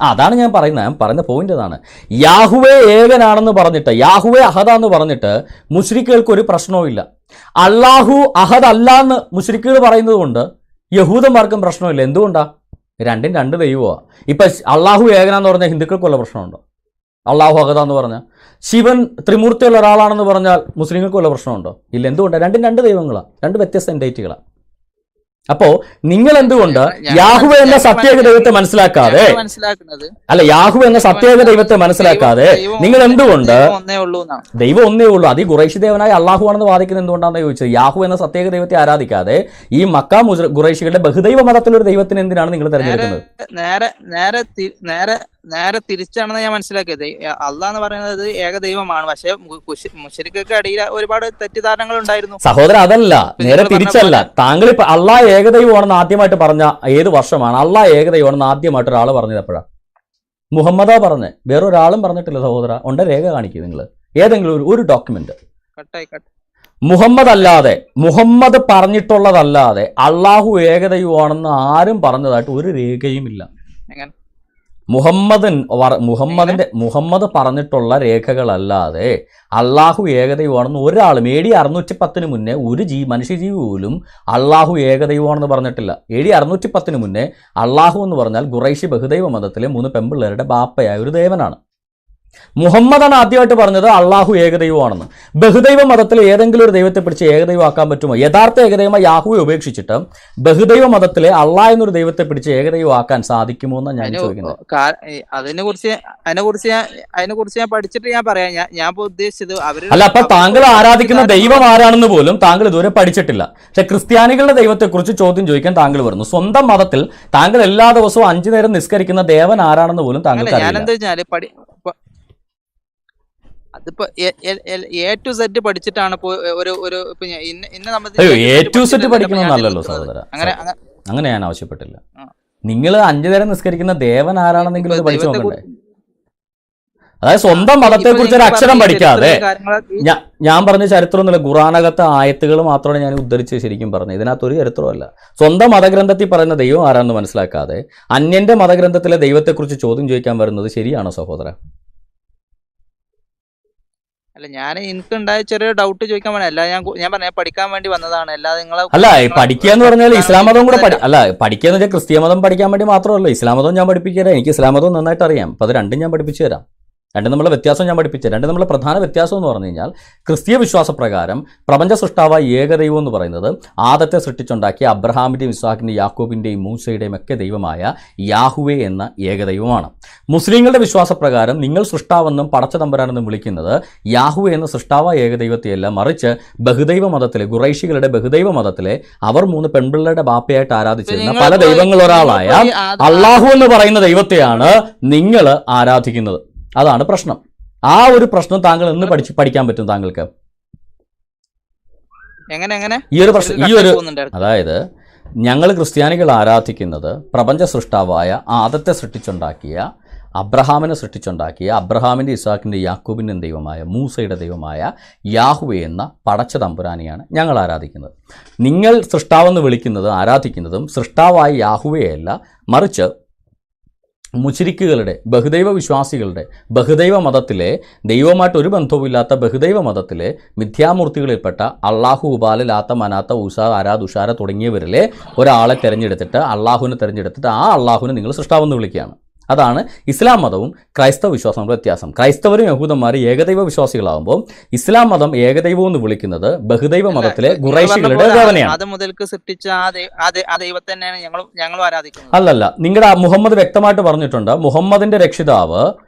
അതാണ് ഞാൻ പറയുന്ന പോയിന്റ് അതാണ്. യാഹുവേ ഏകനാണെന്ന് പറഞ്ഞിട്ട്, യാഹുവേ അഹദ എന്ന് പറഞ്ഞിട്ട് മുശ്രിക്കുകൾക്ക് ഒരു പ്രശ്നവും ഇല്ല. അള്ളാഹു അഹദ് അല്ല എന്ന് മുശ്രിക്കുകൾ പറയുന്നത് കൊണ്ട് യഹൂദന്മാർക്കും പ്രശ്നമില്ല. എന്തുകൊണ്ടാ? രണ്ടും രണ്ട് ദൈവമാണ്. ഇപ്പൊ അള്ളാഹു ഏകനാന്ന് പറഞ്ഞാൽ ഹിന്ദുക്കൾക്കുള്ള പ്രശ്നമുണ്ടോ? അള്ളാഹു അഹദാന്ന് പറഞ്ഞാൽ ശിവൻ ത്രിമൂർത്തിയുള്ള ഒരാളാണെന്ന് പറഞ്ഞാൽ മുസ്ലിങ്ങൾക്കുള്ള പ്രശ്നമുണ്ടോ? ഇല്ല. എന്തുകൊണ്ടാണ്? രണ്ടും രണ്ട് ദൈവങ്ങളാണ്, രണ്ട് വ്യത്യസ്ത എൻറ്റൈറ്റികളാണ്. അപ്പോ നിങ്ങൾ എന്തുകൊണ്ട് യാഹുവ എന്ന സത്യേക ദൈവത്തെ മനസ്സിലാക്കാതെ, അല്ല, യാഹുവ എന്ന സത്യേക ദൈവത്തെ മനസ്സിലാക്കാതെ നിങ്ങൾ എന്തുകൊണ്ട് ദൈവം ഒന്നേ ഉള്ളൂ, അത് ഈ ഖുറൈശി ദേവനായ അള്ളാഹു ആണെന്ന് വാദിക്കുന്നത് എന്തുകൊണ്ടാണെന്ന് ചോദിച്ചത്? യാഹു എന്ന സത്യേക ദൈവത്തെ ആരാധിക്കാതെ ഈ മക്ക ഖുറൈശികളുടെ ബഹുദൈവ മതത്തിലൊരു ദൈവത്തിന് എന്തിനാണ് നിങ്ങൾ തിരഞ്ഞെടുക്കുന്നത്? നേരെ തിരിച്ചാണെന്ന് ഞാൻ മനസ്സിലാക്കിയത്. അള്ളാഹ് എന്ന് പറയുന്നത് ഏകദൈവമാണ്. പക്ഷെ മുശ്രിക്കൾക്ക് ഇടയിൽ ഒരുപാട് തെറ്റിദ്ധാരണകൾ ഉണ്ടായിരുന്നു. സഹോദര, അതല്ല, നേരെ തിരിച്ചല്ല. താങ്കൾ ഇപ്പൊ അള്ളാഹ് ഏകദൈവമാണെന്ന് ആദ്യമായിട്ട് പറഞ്ഞ ഏത് വർഷമാണ്? അള്ളാഹ് ഏകദൈവമാണെന്ന് ആദ്യമായിട്ട് ഒരാൾ പറഞ്ഞത് എപ്പോഴാണ്? മുഹമ്മദാ പറഞ്ഞത്, വേറൊരാളും പറഞ്ഞിട്ടില്ല സഹോദര. ഉണ്ട്, രേഖ കാണിക്കുക നിങ്ങൾ, ഏതെങ്കിലും ഒരു ഡോക്യുമെന്റ്. മുഹമ്മദ് അല്ലാതെ, മുഹമ്മദ് പറഞ്ഞിട്ടുള്ളതല്ലാതെ അള്ളാഹു ഏകദൈവമാണെന്ന് ആരും പറഞ്ഞതായിട്ട് ഒരു രേഖയുമില്ല. മുഹമ്മദ് പറഞ്ഞിട്ടുള്ള രേഖകളല്ലാതെ അള്ളാഹു ഏകദൈവമാണെന്ന് ഒരാളും AD 610 മുന്നേ ഒരു മനുഷ്യജീവി പോലും അള്ളാഹു ഏകദൈവമാണെന്ന് പറഞ്ഞിട്ടില്ല. AD 610 മുന്നേ അള്ളാഹു എന്ന് പറഞ്ഞാൽ ഖുറൈശി ബഹുദൈവ മതത്തിലെ 3 പെമ്പിള്ളേരുടെ ബാപ്പയായ ഒരു ദേവനാണ്. മുഹമ്മദാണ് ആദ്യമായിട്ട് പറഞ്ഞത് അള്ളാഹു ഏകദൈവമാണെന്ന്. ബഹുദൈവ മതത്തിൽ ഏതെങ്കിലും ഒരു ദൈവത്തെ പിടിച്ച് ഏകദൈവമാക്കാൻ പറ്റുമോ? യഥാർത്ഥ ഏകദൈവമായി യാഹുവെ ഉപേക്ഷിച്ചിട്ട് ബഹുദൈവ മതത്തിലെ അള്ളാഹ് എന്നൊരു ദൈവത്തെ പിടിച്ച് ഏകദൈവമാക്കാൻ സാധിക്കുമോ എന്നാണ് ഞാൻ ചോദിക്കുന്നത്. അതിനെക്കുറിച്ച് ഞാൻ പഠിച്ചിട്ട് ഞാൻ പറയാം. ഞാൻ ഉദ്ദേശിച്ചത് അല്ല, അപ്പൊ താങ്കൾ ആരാധിക്കുന്ന ദൈവം ആരാണെന്ന് പോലും താങ്കൾ ഇതുവരെ പഠിച്ചിട്ടില്ല. പക്ഷെ ക്രിസ്ത്യാനികളുടെ ദൈവത്തെക്കുറിച്ച് ചോദ്യം ചോദിക്കാൻ താങ്കൾ വരുന്നു. സ്വന്തം മതത്തിൽ താങ്കൾ എല്ലാ ദിവസവും 5 നേരം നിസ്കരിക്കുന്ന ദേവൻ ആരാണെന്ന് പോലും താങ്കൾക്ക് അറിയില്ല. അതിപ്പോ A to Z പഠിച്ചിട്ടാണ് A to Z പഠിക്കണമെന്നല്ലോ സഹോദര. അങ്ങനെ ഞാൻ ആവശ്യപ്പെട്ടില്ല. നിങ്ങൾ 5 നേരം നിസ്കരിക്കുന്ന ദേവൻ ആരാണെന്നെങ്കിലും ഇത് പഠിച്ചു നോക്കണ്ടേ? അതായത് സ്വന്തം മതത്തെ കുറിച്ച് ഒരു അക്ഷരം പഠിക്കാതെ, ഞാൻ പറഞ്ഞ ചരിത്രമൊന്നുമില്ല, ഖുറാനകത്തെ ആയത്തുകൾ മാത്രമാണ് ഞാൻ ഉദ്ധരിച്ച് ശരിക്കും പറഞ്ഞത്. ഇതിനകത്തൊരു ചരിത്രമല്ല. സ്വന്തം മതഗ്രന്ഥത്തിൽ പറയുന്ന ദൈവം ആരാണെന്ന് മനസ്സിലാക്കാതെ അന്യന്റെ മതഗ്രന്ഥത്തിലെ ദൈവത്തെക്കുറിച്ച് ചോദ്യം ചോദിക്കാൻ വരുന്നത് ശരിയാണോ സഹോദര? അല്ല, എനിക്കുണ്ടായ ചെറിയ ഡൗട്ട് ചോദിക്കാൻ വേണ്ടി ഞാൻ പറഞ്ഞ പഠിക്കാൻ വേണ്ടി വന്നതാണ്. അല്ലാതെ അല്ല, പഠിക്കുക എന്ന് പറഞ്ഞാൽ ഇസ്ലാം മതം കൂടെ പഠിക്കുക എന്ന് വെച്ചാൽ ക്രിസ്ത്യ മതം പഠിക്കാൻ വേണ്ടി മാത്രമല്ല, ഇസ്ലാം മതം ഞാൻ പഠിപ്പിച്ചു തരാം. എനിക്ക് ഇസ്ലാം മതം നന്നായിട്ട് അറിയാം. അപ്പോൾ അത് രണ്ടും ഞാൻ പഠിപ്പിച്ചു തരാം. രണ്ടും നമ്മളെ വ്യത്യാസം ഞാൻ പഠിപ്പിച്ചു. നമ്മളെ പ്രധാന വ്യത്യാസം എന്ന് പറഞ്ഞു കഴിഞ്ഞാൽ ക്രിസ്തീയ വിശ്വാസപ്രകാരം പ്രപഞ്ച സൃഷ്ടാവായ ഏകദൈവം എന്ന് പറയുന്നത് ആദത്തെ സൃഷ്ടിച്ചുണ്ടാക്കിയ അബ്രഹാമിൻ്റെയും ഇസ്ഹാക്കിൻ്റെയും യാക്കോബിൻ്റെയും മൂസയുടെയും ഒക്കെ ദൈവമായ യാഹുവേ എന്ന ഏകദൈവമാണ്. മുസ്ലിങ്ങളുടെ വിശ്വാസപ്രകാരം നിങ്ങൾ സൃഷ്ടാവെന്നും പടച്ച തമ്പുരാനെന്നും വിളിക്കുന്നത് യാഹുവേ എന്ന സൃഷ്ടാവായ ഏകദൈവത്തെയല്ല, മറിച്ച് ബഹുദൈവ മതത്തിലെ ഖുറൈശികളുടെ ബഹുദൈവ മതത്തിലെ അവർ 3 പെൺപിള്ളേരുടെ ബാപ്പയായിട്ട് ആരാധിച്ചിരുന്ന പല ദൈവങ്ങളൊരാളായ അള്ളാഹു എന്ന് പറയുന്ന ദൈവത്തെയാണ് നിങ്ങൾ ആരാധിക്കുന്നത്. അതാണ് പ്രശ്നം. ആ ഒരു പ്രശ്നം താങ്കൾ എന്ന് പഠിക്കാൻ പറ്റും താങ്കൾക്ക്? അതായത് ഞങ്ങൾ ക്രിസ്ത്യാനികൾ ആരാധിക്കുന്നത് പ്രപഞ്ച സൃഷ്ടാവായ ആദത്തെ സൃഷ്ടിച്ചുണ്ടാക്കിയ അബ്രഹാമിനെ സൃഷ്ടിച്ചുണ്ടാക്കിയ അബ്രഹാമിൻ്റെ ഇസ്ഹാക്കിൻ്റെ യാക്കൂബിൻ്റെയും ദൈവമായ മൂസയുടെ ദൈവമായ യാഹുവേ എന്ന പടച്ച തമ്പുരാനെയാണ് ഞങ്ങൾ ആരാധിക്കുന്നത്. നിങ്ങൾ സൃഷ്ടാവെന്ന് വിളിക്കുന്നത് ആരാധിക്കുന്നതും സൃഷ്ടാവായ യാഹുവെയല്ല, മറിച്ച് മുശ്രിക്കുകളുടെ ബഹുദൈവ വിശ്വാസികളുടെ ബഹുദൈവ മതത്തിലെ ദൈവമായിട്ട് ഒരു ബന്ധവുമില്ലാത്ത ബഹുദൈവ മതത്തിലെ മിഥ്യാമൂർത്തികളിൽപ്പെട്ട അള്ളാഹു, ഉബാല, ലാത്ത, മനാത്ത, ഉഷ, അരാദ്, ഉഷാര തുടങ്ങിയവരിലെ ഒരാളെ തിരഞ്ഞെടുത്തിട്ട് അള്ളാഹുവിനെ തിരഞ്ഞെടുത്തിട്ട് ആ അള്ളാഹുവിനെ നിങ്ങൾ സൃഷ്ടാവെന്ന് വിളിക്കുകയാണ്. അതാണ് ഇസ്ലാം മതവും ക്രൈസ്തവ വിശ്വാസവും വ്യത്യാസം. ക്രൈസ്തവരും യഹൂദന്മാരും ഏകദൈവ വിശ്വാസികളാകുമ്പോൾ ഇസ്ലാം മതം ഏകദൈവം എന്ന് വിളിക്കുന്നത് ബഹുദൈവ മതത്തിലെ ഖുറൈശികളുടെ ദേവനെയാണ്. അല്ലല്ല, നിങ്ങളുടെ മുഹമ്മദ് വ്യക്തമായിട്ട് പറഞ്ഞിട്ടുണ്ട്, മുഹമ്മദിന്റെ രക്ഷിതാവ്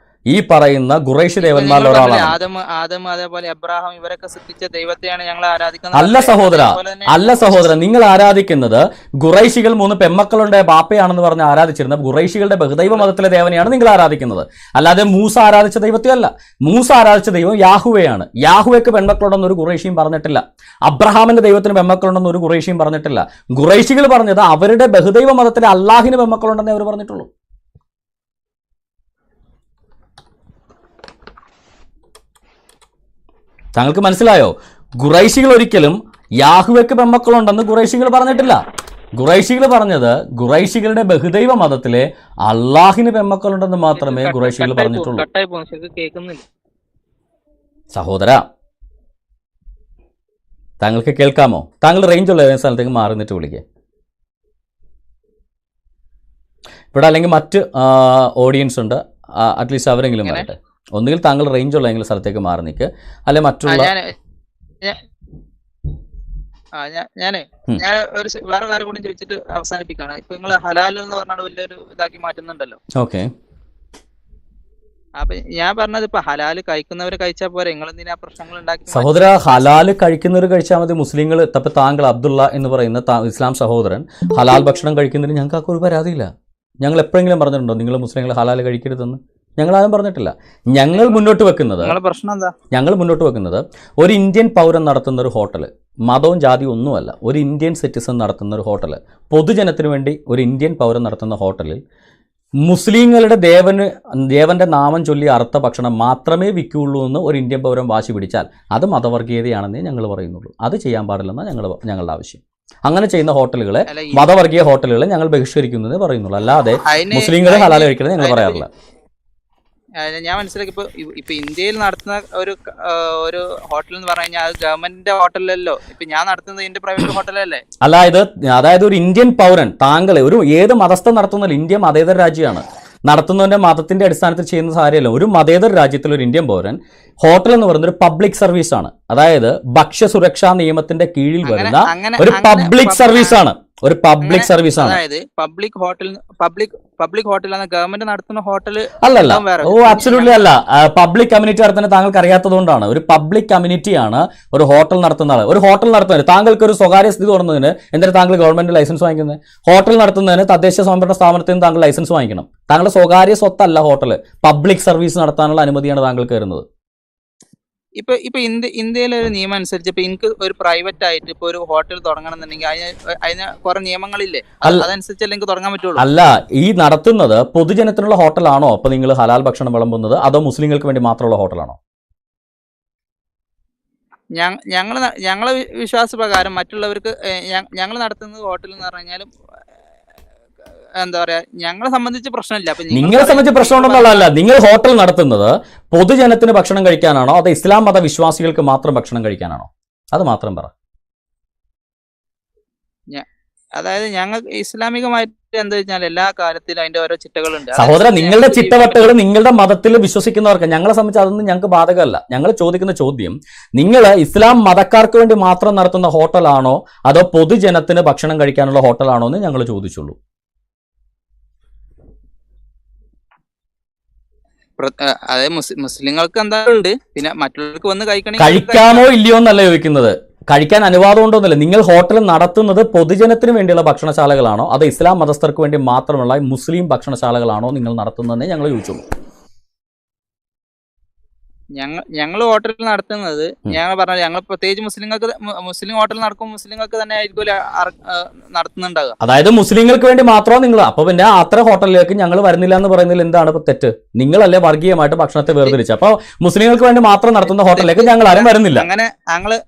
ഈ പറയുന്ന ഖുറൈശി ദേവന്മാരിൽ ഒരാളാണ്. അല്ല സഹോദര, നിങ്ങൾ ആരാധിക്കുന്നത് ഖുറൈശികൾ 3 പെമ്മക്കളുടെ ബാപ്പയാണെന്ന് പറഞ്ഞ് ആരാധിച്ചിരുന്ന ഖുറൈശികളുടെ ബഹുദൈവ മതത്തിലെ ദേവനെയാണ് നിങ്ങൾ ആരാധിക്കുന്നത്. അല്ലാതെ മൂസ ആരാധിച്ച ദൈവത്തെയല്ല. മൂസ ആരാധിച്ച ദൈവം യാഹുവയാണ്. യാഹുവയ്ക്ക് പെൺമക്കളുണ്ടെന്ന് ഒരു ഖുറൈശിയും പറഞ്ഞിട്ടില്ല. അബ്രഹാമിന്റെ ദൈവത്തിന് പെമ്മക്കളുണ്ടെന്ന് ഒരു ഖുറൈശിയും പറഞ്ഞിട്ടില്ല. ഖുറൈശികൾ പറഞ്ഞത് അവരുടെ ബഹുദൈവ മതത്തിലെ അള്ളാഹിന് പെമ്മക്കളുണ്ടെന്നേ അവർ പറഞ്ഞിട്ടുള്ളൂ. താങ്കൾക്ക് മനസ്സിലായോ? ഖുറൈശികൾ ഒരിക്കലും യാഹുവയ്ക്ക് പെമ്മക്കളുണ്ടെന്ന് ഖുറൈശികൾ പറഞ്ഞിട്ടില്ല. ഖുറൈശികൾ പറഞ്ഞത് ഖുറൈശികളുടെ ബഹുദൈവ മതത്തിലെ അള്ളാഹിന് പെമ്മക്കളുണ്ടെന്ന് മാത്രമേ ഖുറൈശികൾ പറഞ്ഞിട്ടുള്ളൂ. സഹോദര, താങ്കൾക്ക് കേൾക്കാമോ? താങ്കൾ റേഞ്ചുള്ള ഏതെങ്കിലും സ്ഥലത്തേക്ക് മാറി നിന്നിട്ട് വിളിക്കുക. ഇവിടെ അല്ലെങ്കിൽ മറ്റ് ഓഡിയൻസ് ഉണ്ട്, അറ്റ്ലീസ്റ്റ് അവരെങ്കിലും പറയട്ടെ. ഒന്നുകിൽ താങ്കൾ റേഞ്ചുള്ള ഏതെങ്കിലും സ്ഥലത്തേക്ക് മാറി നിൽക്കുക, അല്ലെ മറ്റുള്ള ഞാൻ ഒരു വേറെ കാര്യം കൂടി ചോദിച്ചിട്ട് അവസാനിപ്പിക്കാണ്. ഇപ്പൊ നിങ്ങൾ ഹലാൽ എന്ന് പറഞ്ഞാൽ വലിയൊരു ഇതാക്കി മാറ്റുന്നുണ്ടല്ലോ. ഓക്കെ. അപ്പൊ ഞാൻ പറഞ്ഞത് ഇപ്പൊ ഹലാല് കഴിക്കുന്നവര് കഴിച്ചാൽ പോരെ, നിങ്ങൾ എന്തിനാ പ്രശ്നങ്ങൾ ഉണ്ടാക്കി? സഹോദര, ഹലാല് കഴിക്കുന്നവർ കഴിച്ചാൽ മതി. മുസ്ലിങ്ങൾ ഇപ്പൊ താങ്കൾ അബ്ദുള്ള എന്ന് പറയുന്ന ഇസ്ലാം സഹോദരൻ ഹലാൽ ഭക്ഷണം കഴിക്കുന്നതിന് ഞങ്ങൾക്ക് ഒരു പരാതിയില്ല. ഞങ്ങൾ എപ്പോഴെങ്കിലും പറഞ്ഞിട്ടുണ്ടോ നിങ്ങൾ മുസ്ലിങ്ങൾ ഹലാൽ കഴിക്കരുതെന്ന്? ഞങ്ങളാരും പറഞ്ഞിട്ടില്ല. ഞങ്ങൾ മുന്നോട്ട് വെക്കുന്നത് ഒരു ഇന്ത്യൻ പൗരൻ നടത്തുന്ന ഒരു ഹോട്ടൽ, മതവും ജാതിയും ഒന്നുമല്ല, ഒരു ഇന്ത്യൻ സിറ്റിസൺ നടത്തുന്ന ഒരു ഹോട്ടൽ, പൊതുജനത്തിന് വേണ്ടി ഒരു ഇന്ത്യൻ പൗരൻ നടത്തുന്ന ഹോട്ടലിൽ മുസ്ലിങ്ങളുടെ ദേവന്റെ നാമം ചൊല്ലി അർത്ഥ ഭക്ഷണം മാത്രമേ വിൽക്കുകയുള്ളൂ എന്ന് ഒരു ഇന്ത്യൻ പൗരൻ വാശി പിടിച്ചാൽ അത് മതവർഗീയതയാണെന്നേ ഞങ്ങൾ പറയുന്നുള്ളൂ. അത് ചെയ്യാൻ പാടില്ലെന്നാണ് ഞങ്ങളുടെ ആവശ്യം. അങ്ങനെ ചെയ്യുന്ന ഹോട്ടലുകളെ, മതവർഗീയ ഹോട്ടലുകളെ ഞങ്ങൾ ബഹിഷ്കരിക്കുന്നതേ പറയുന്നുള്ളൂ, അല്ലാതെ മുസ്ലിങ്ങളെ ഹലാൽ കഴിക്കുന്നത് ഞങ്ങൾ പറയാറില്ല. ഞാൻ മനസ്സിലാക്കി ഇപ്പൊ ഇന്ത്യയിൽ നടത്തുന്ന ഒരു ഹോട്ടൽ എന്ന് പറഞ്ഞു കഴിഞ്ഞാൽ അത് ഗവൺമെന്റിന്റെ ഹോട്ടലല്ലോ. ഇപ്പൊ ഞാൻ നടത്തുന്നത് എന്റെ പ്രൈവറ്റ് ഹോട്ടലല്ലേ? അതായത് ഒരു ഇന്ത്യൻ പൗരൻ, താങ്കളെ ഏത് മതസ്ഥം നടത്തുന്നില്ല, ഇന്ത്യ മതേതര രാജ്യമാണ്. നടത്തുന്നതിന്റെ മതത്തിന്റെ അടിസ്ഥാനത്തിൽ ചെയ്യുന്ന കാര്യമല്ല. ഒരു മതേതര രാജ്യത്തിൽ ഒരു ഇന്ത്യൻ പൗരൻ ഹോട്ടൽ എന്ന് പറയുന്നത് ഒരു പബ്ലിക് സർവീസ് ആണ്. അതായത് ഭക്ഷ്യസുരക്ഷാ നിയമത്തിന്റെ കീഴിൽ വരുന്ന ഒരു പബ്ലിക് സർവീസ് ആണ്. അതായത് പബ്ലിക് ഹോട്ടലാണ് ഗവൺമെന്റ് നടത്തുന്ന ഹോട്ടൽ അല്ലല്ല. അബ്സല്യൂട്ട്ലി അല്ല. പബ്ലിക് കമ്മ്യൂണിറ്റി നടത്തുന്ന താങ്കൾക്ക് അറിയാത്തതുകൊണ്ടാണ്. ഒരു പബ്ലിക് കമ്മ്യൂണിറ്റിയാണ് ഒരു ഹോട്ടൽ നടത്തുന്ന ആൾ. ഒരു ഹോട്ടൽ നടത്തുന്നതിന് താങ്കൾക്ക് ഒരു സ്വകാര്യ സ്ഥിതി തുറന്നതിന് എന്തിനാണ് താങ്കൾ ഗവൺമെന്റ് ലൈസൻസ് വാങ്ങിക്കുന്നത്? ഹോട്ടൽ നടത്തുന്നതിന് തദ്ദേശ സ്വയംഭരണ സ്ഥാപനത്തിൽ നിന്ന് താങ്കൾ ലൈസൻസ് വാങ്ങിക്കണം. താങ്കളുടെ സ്വകാര്യ സ്വത്തല്ല ഹോട്ടൽ. പബ്ലിക് സർവീസ് നടത്താനുള്ള അനുമതിയാണ് താങ്കൾക്ക് തരുന്നത്. ഇപ്പൊ ഇന്ത്യയിലെ ഒരു നിയമം അനുസരിച്ച് ഇപ്പൊ എനിക്ക് ഒരു പ്രൈവറ്റ് ആയിട്ട് ഇപ്പൊ ഒരു ഹോട്ടൽ തുടങ്ങണമെന്നുണ്ടെങ്കിൽ അതിന് കുറെ നിയമങ്ങളില്ലേ? അതനുസരിച്ചല്ലേ എനിക്ക് തുടങ്ങാൻ പറ്റുള്ളൂ. അല്ല, ഈ നടത്തുന്നത് പൊതുജനത്തിനുള്ള ഹോട്ടലാണോ അപ്പൊ നിങ്ങൾ ഹലാൽ ഭക്ഷണം വിളമ്പുന്നത്, അതോ മുസ്ലിങ്ങൾക്ക് വേണ്ടി മാത്രമുള്ള ഹോട്ടലാണോ? ഞങ്ങളെ വിശ്വാസപ്രകാരം മറ്റുള്ളവർക്ക് ഞങ്ങൾ നടത്തുന്നത് ഹോട്ടൽ എന്ന് പറഞ്ഞാലും എന്താ പറയാ, ഞങ്ങളെ സംബന്ധിച്ച് പ്രശ്നമില്ല. നിങ്ങളെ സംബന്ധിച്ച് പ്രശ്നമുണ്ടെന്നുള്ളതല്ല. നിങ്ങൾ ഹോട്ടൽ നടത്തുന്നത് പൊതുജനത്തിന് ഭക്ഷണം കഴിക്കാനാണോ അതോ ഇസ്ലാം മത വിശ്വാസികൾക്ക് മാത്രം ഭക്ഷണം കഴിക്കാനാണോ? അത് മാത്രം പറ. അതായത് ഞങ്ങൾ ഇസ്ലാമികമായിട്ട് എന്താ വെച്ചാൽ എല്ലാ കാര്യത്തിലും അതിന്റെ ഓരോ ചിട്ടകളുണ്ട്. സഹോദര, നിങ്ങളുടെ ചിട്ടവട്ടകൾ നിങ്ങളുടെ മതത്തിൽ വിശ്വസിക്കുന്നവർക്ക്, ഞങ്ങളെ സംബന്ധിച്ച് അതൊന്നും ഞങ്ങൾക്ക് ബാധകമല്ല. ഞങ്ങൾ ചോദിക്കുന്ന ചോദ്യം, നിങ്ങൾ ഇസ്ലാം മതക്കാർക്ക് വേണ്ടി മാത്രം നടത്തുന്ന ഹോട്ടലാണോ അതോ പൊതുജനത്തിന് ഭക്ഷണം കഴിക്കാനുള്ള ഹോട്ടലാണോ എന്ന് ഞങ്ങൾ ചോദിച്ചുള്ളൂ. അതായത് മുസ്ലിങ്ങൾക്ക് എന്തായാലും ഉണ്ട്, പിന്നെ മറ്റുള്ളവർക്ക് വന്ന് കഴിക്കാമോ ഇല്ലയോ എന്നല്ല ചോദിക്കുന്നത്, കഴിക്കാൻ അനുവാദം ഉണ്ടോ എന്നല്ല. നിങ്ങൾ ഹോട്ടൽ നടത്തുന്നത് പൊതുജനത്തിന് വേണ്ടിയുള്ള ഭക്ഷണശാലകളാണോ അതോ ഇസ്ലാം മതസ്ഥർക്ക് വേണ്ടി മാത്രമുള്ള മുസ്ലിം ഭക്ഷണശാലകളാണോ നിങ്ങൾ നടത്തുന്നതെന്ന് ഞങ്ങൾ ചോദിച്ചുള്ളൂ. ഞങ്ങൾ ഹോട്ടൽ നടത്തുന്നത് ഞങ്ങൾ പറഞ്ഞ ഞങ്ങൾ പ്രത്യേകിച്ച് മുസ്ലിം ഹോട്ടൽ നടക്കുമ്പോൾ മുസ്ലിങ്ങൾക്ക് തന്നെ ആയിരിക്കും നടത്തുന്നുണ്ടാവുക. അതായത് മുസ്ലിങ്ങൾക്ക് വേണ്ടി മാത്രമോ നിങ്ങൾ? അപ്പൊ പിന്നെ അത്ര ഹോട്ടലിലേക്ക് ഞങ്ങൾ വരുന്നില്ല എന്ന് പറയുന്നതിൽ എന്താണ് ഇപ്പൊ തെറ്റ്? നിങ്ങളല്ലേ വർഗീയമായിട്ട് ഭക്ഷണത്തെ വേർതിരിച്ച്? അപ്പൊ മുസ്ലിങ്ങൾക്ക് വേണ്ടി മാത്രം നടത്തുന്ന ഹോട്ടലിലേക്ക് ഞങ്ങൾ ആരും വരുന്നില്ല. അങ്ങനെ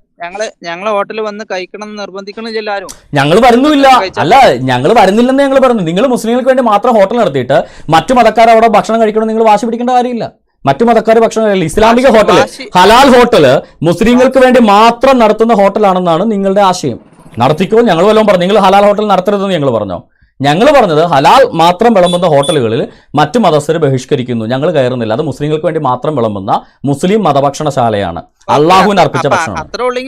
ഞങ്ങളെ ഹോട്ടലിൽ വന്ന് കഴിക്കണം എന്ന് നിർബന്ധിക്കണില്ല ആരും. ഞങ്ങൾ വരുന്നില്ല. അല്ല, ഞങ്ങൾ വരുന്നില്ലെന്ന് ഞങ്ങൾ പറഞ്ഞു. നിങ്ങൾ മുസ്ലിങ്ങൾക്ക് വേണ്ടി മാത്രം ഹോട്ടൽ നടത്തിയിട്ട് മറ്റു മതക്കാർ അവിടെ ഭക്ഷണം കഴിക്കണം നിങ്ങൾ വാശി പിടിക്കേണ്ട കാര്യമില്ല. മറ്റു മതക്കാർ ഭക്ഷണം കഴിയില്ല. ഇസ്ലാമിക ഹോട്ടൽ, ഹലാൽ ഹോട്ടൽ മുസ്ലിങ്ങൾക്ക് വേണ്ടി മാത്രം നടത്തുന്ന ഹോട്ടലാണെന്നാണ് നിങ്ങളുടെ ആശയം. നടത്തിക്കോ, ഞങ്ങൾ വല്ലതും പറഞ്ഞു. നിങ്ങൾ ഹലാൽ ഹോട്ടൽ നടത്തരുതെന്ന് ഞങ്ങൾ പറഞ്ഞോ? ഞങ്ങൾ പറഞ്ഞത് ഹലാൽ മാത്രം വിളമ്പുന്ന ഹോട്ടലുകളിൽ മറ്റു മതസ്ഥരെ ബഹിഷ്കരിക്കുന്നു, ഞങ്ങൾ കയറുന്നില്ല. അത് മുസ്ലിങ്ങൾക്ക് വേണ്ടി മാത്രം വിളമ്പുന്ന മുസ്ലിം മതഭക്ഷണശാലയാണ്, അള്ളാഹുവിന് അർപ്പിച്ച ഭക്ഷണം. അത്രേ ഉള്ളൂ.